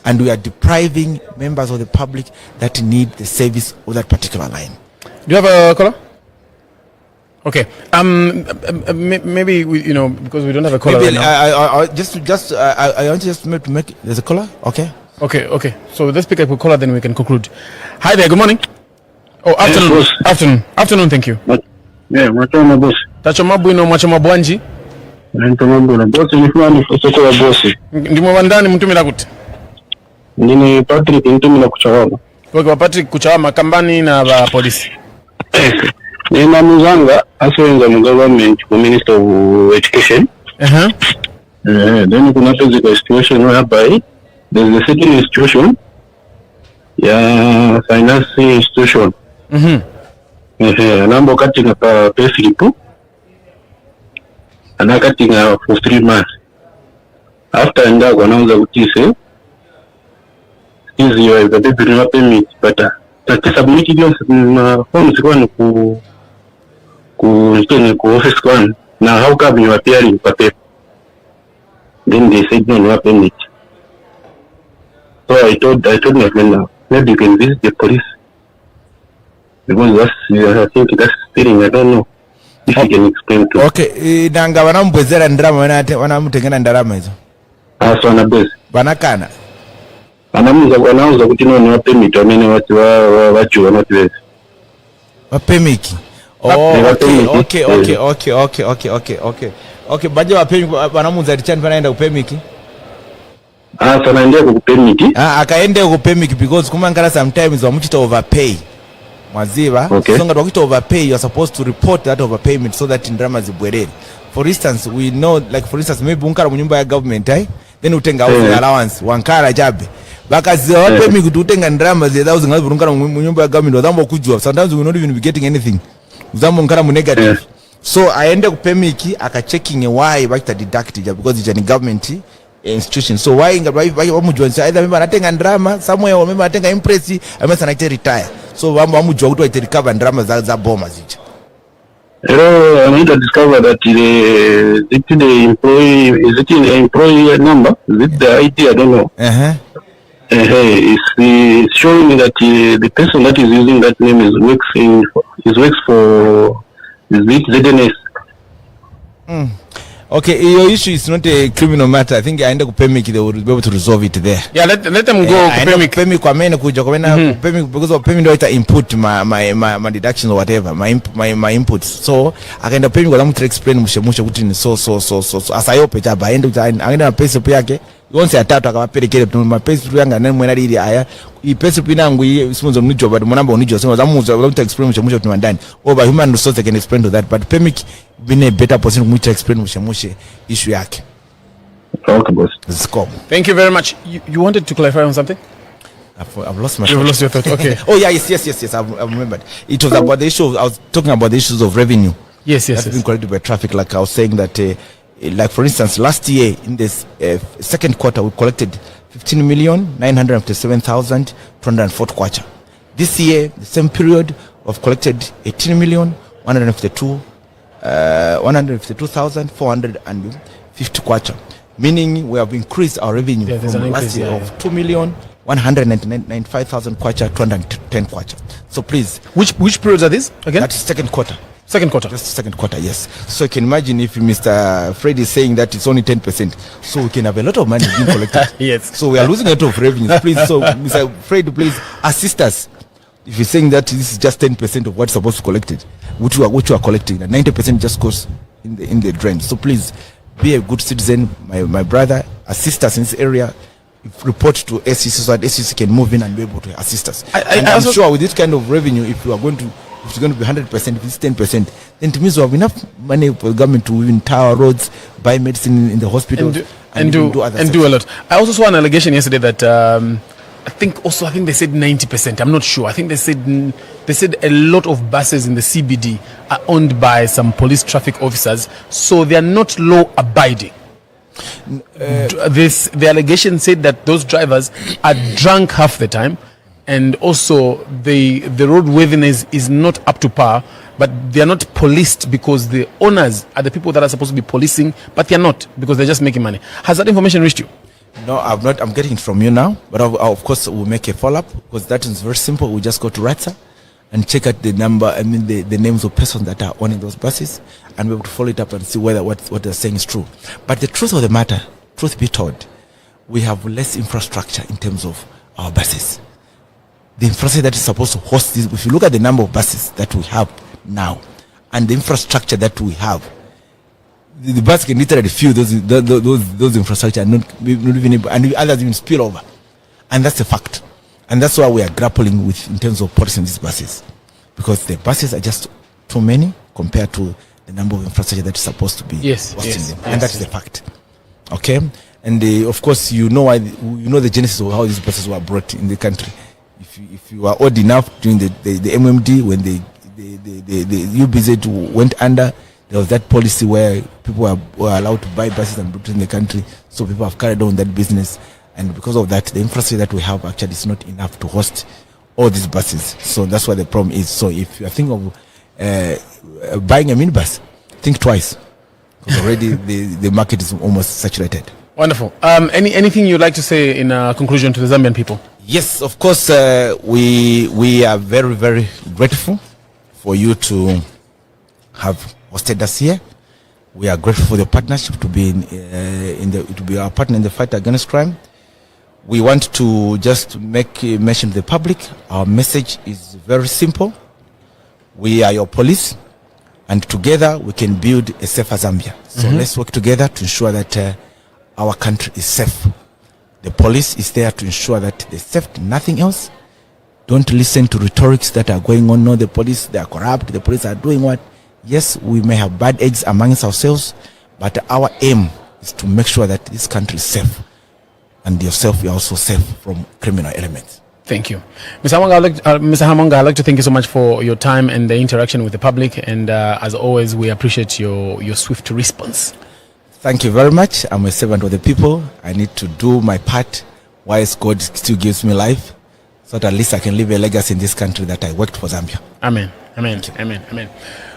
and we are depriving members of the public that need the service of that particular line. Do you have a caller? Okay. Maybe we, because we don't have a caller right now. I want just to make there's a caller. Okay. So let's pick up a caller, then we can conclude. Hi there. Good morning. Oh, afternoon. Yes, afternoon. Thank you. Yeah, machoma boss. Tachoma bwino machoma bwanji. Ntoma bwino boss ni fulani soko ya boss. Ndimo bandani mtumira kuti. Nini Patrick mtumira kuchawama. Okay, Patrick kuchawama kambani na ba polisi. Nina muzanga asenza mu government ku Minister of Education. Then kuna physical situation whereby there's a certain institution ya finance institution. Nambo katinga pa payslip anakatinga for 3 months. After ndago anauza kutise is your the baby no permit, but submit your forms one ku office one. Now how come you are appearing paper? Then they said no permit. So I told my friend, now maybe you can visit the police, because I think that's stealing. I don't know if you can explain to. Okay, nanga wanambwezera ndarama wanamutengena ndarama hizo. So anabweza. Banakana. Anauza kuti no permit wamene wachi wanatiweza. Wapemiki. Okay. Baje wapemiki wanamuza richani panaenda upemiki. Sanaendea kukupemiki. Akaende kukupemiki because kumangala sometimes wamuchita overpay. Mwaziva. Okay. So nga wakita overpay, you are supposed to report that overpayment so that ndrama zibwerere. For instance, we know, like for instance, maybe unkara munyumba ya government, then utenga allowance, wankara jabe. Bakazi overpay kuti utenga ndrama zeda uzingazi unkara munyumba ya government, wazambo kujua. Sometimes we will not even be getting anything. Uzambo unkara mu negative. So aende kupemiki akachecking why bakita deduct because it's a government institution. So why wamujua either member anatenga ndrama somewhere or member anatenga impress amesa na retire. So wamujua kuti wa recover ndrama za boma zicha. Hello, I need to discover that is it the employee number? Is it the ID? I don't know. It's showing me that the person that is using that name works for ZNS. Okay, your issue is not a criminal matter. I think I end up paying they will be able to resolve it there. Yeah, let them go. Paying kwa mene kuja kwa mena paying because of paying do input my deductions or whatever my inputs. So I can paying kwa to explain mushe kuti ni so asayope chaba aenda pesa yake yonse atatu akawapelekele mapesa yanga nani mwena lili aya ipesa pinangu simonzo mnijo but mwanamba unijo sema zamuza to explain mushe kuti mandani over human resource can explain to that but paying been a better person to explain mushe issue yake. Okay, boss. Thank you very much. You wanted to clarify on something? I've lost my. You've lost your thought. Okay. Oh yeah, yes. I've remembered. It was about the issue. I was talking about the issues of revenue. Yes. That's been corrected by traffic. Like I was saying that, like for instance, last year in this second quarter we collected 15,957,204 kwacha. This year, the same period, we've collected 152,450 kwacha. Meaning we have increased our revenue from last year of 2,195,000 kwacha, 210 kwacha. So please, which periods are these again? That's second quarter. Second quarter. Just second quarter, yes. So you can imagine if Mr. Fred is saying that it's only 10%, so we can have a lot of money being collected. Yes. So we are losing a lot of revenue. Please, so Mr. Fred, please assist us. If you're saying that this is just 10% of what's supposed to be collected, which you are collecting, and 90% just goes in the drain. So please be a good citizen, my brother. Assist us in this area. Report to SCC so that SCC can move in and be able to assist us. I'm sure with this kind of revenue, if it's going to be 100%, if it's 10%, then it means we have enough money for the government to even tower roads, buy medicine in the hospital, and do a lot. I also saw an allegation yesterday that I think they said 90%. I'm not sure. I think they said a lot of buses in the CBD are owned by some police traffic officers, so they are not law abiding. The allegation said that those drivers are drunk half the time, and also the roadworthiness is not up to par, but they are not policed because the owners are the people that are supposed to be policing, but they are not because they're just making money. Has that information reached you? No, I've not. I'm getting it from you now, but of course we'll make a follow-up because that is very simple. We just go to RATSA and check out the number, the names of persons that are owning those buses, and we're able to follow it up and see whether what they're saying is true. But the truth of the matter, truth be told, we have less infrastructure in terms of our buses. The infrastructure that is supposed to host this, if you look at the number of buses that we have now and the infrastructure that we have, the bus can literally fill those infrastructure and not even able, and others even spill over. And that's a fact. And that's why we are grappling with in terms of policing these buses. Because the buses are just too many compared to the number of infrastructure that is supposed to be hosting them. And that is a fact. Okay? And of course, you know the genesis of how these buses were brought in the country. If you are old enough during the MMD, when the UBZ went under, there was that policy where people were allowed to buy buses and put in the country. So people have carried on that business. And because of that, the infrastructure that we have actually is not enough to host all these buses. So that's what the problem is. So if you are thinking of buying a minibus, think twice. Because already the market is almost saturated. Wonderful. Anything you'd like to say in conclusion to the Zambian people? Yes, of course. We are very, very grateful for you to have hosted us here. We are grateful for the partnership to be to be our partner in the fight against crime. We want to just make mention to the public. Our message is very simple. We are your police, and together we can build a safer Zambia. So let's work together to ensure that our country is safe. The police is there to ensure that they're safe, nothing else. Don't listen to rhetorics that are going on. No, the police, they are corrupt. The police are doing what? Yes, we may have bad eggs amongst ourselves, but our aim is to make sure that this country is safe. And yourself, you're also safe from criminal elements. Thank you. Mr. Hamoonga, I'd like to thank you so much for your time and the interaction with the public. And as always, we appreciate your swift response. Thank you very much. I'm a servant of the people. I need to do my part whilst God still gives me life, so that at least I can leave a legacy in this country that I worked for Zambia. Amen. Amen. Amen. Amen.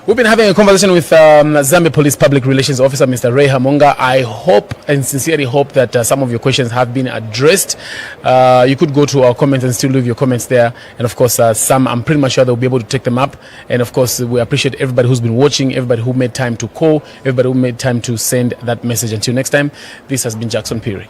We've been having a conversation with Zambia Police Public Relations Officer, Mr. Rae Hamoonga. I hope and sincerely hope that some of your questions have been addressed. You could go to our comments and still leave your comments there. And of course, some, I'm pretty much sure they'll be able to take them up. And of course, we appreciate everybody who's been watching, everybody who made time to call, everybody who made time to send that message. Until next time, this has been Jackson Piri.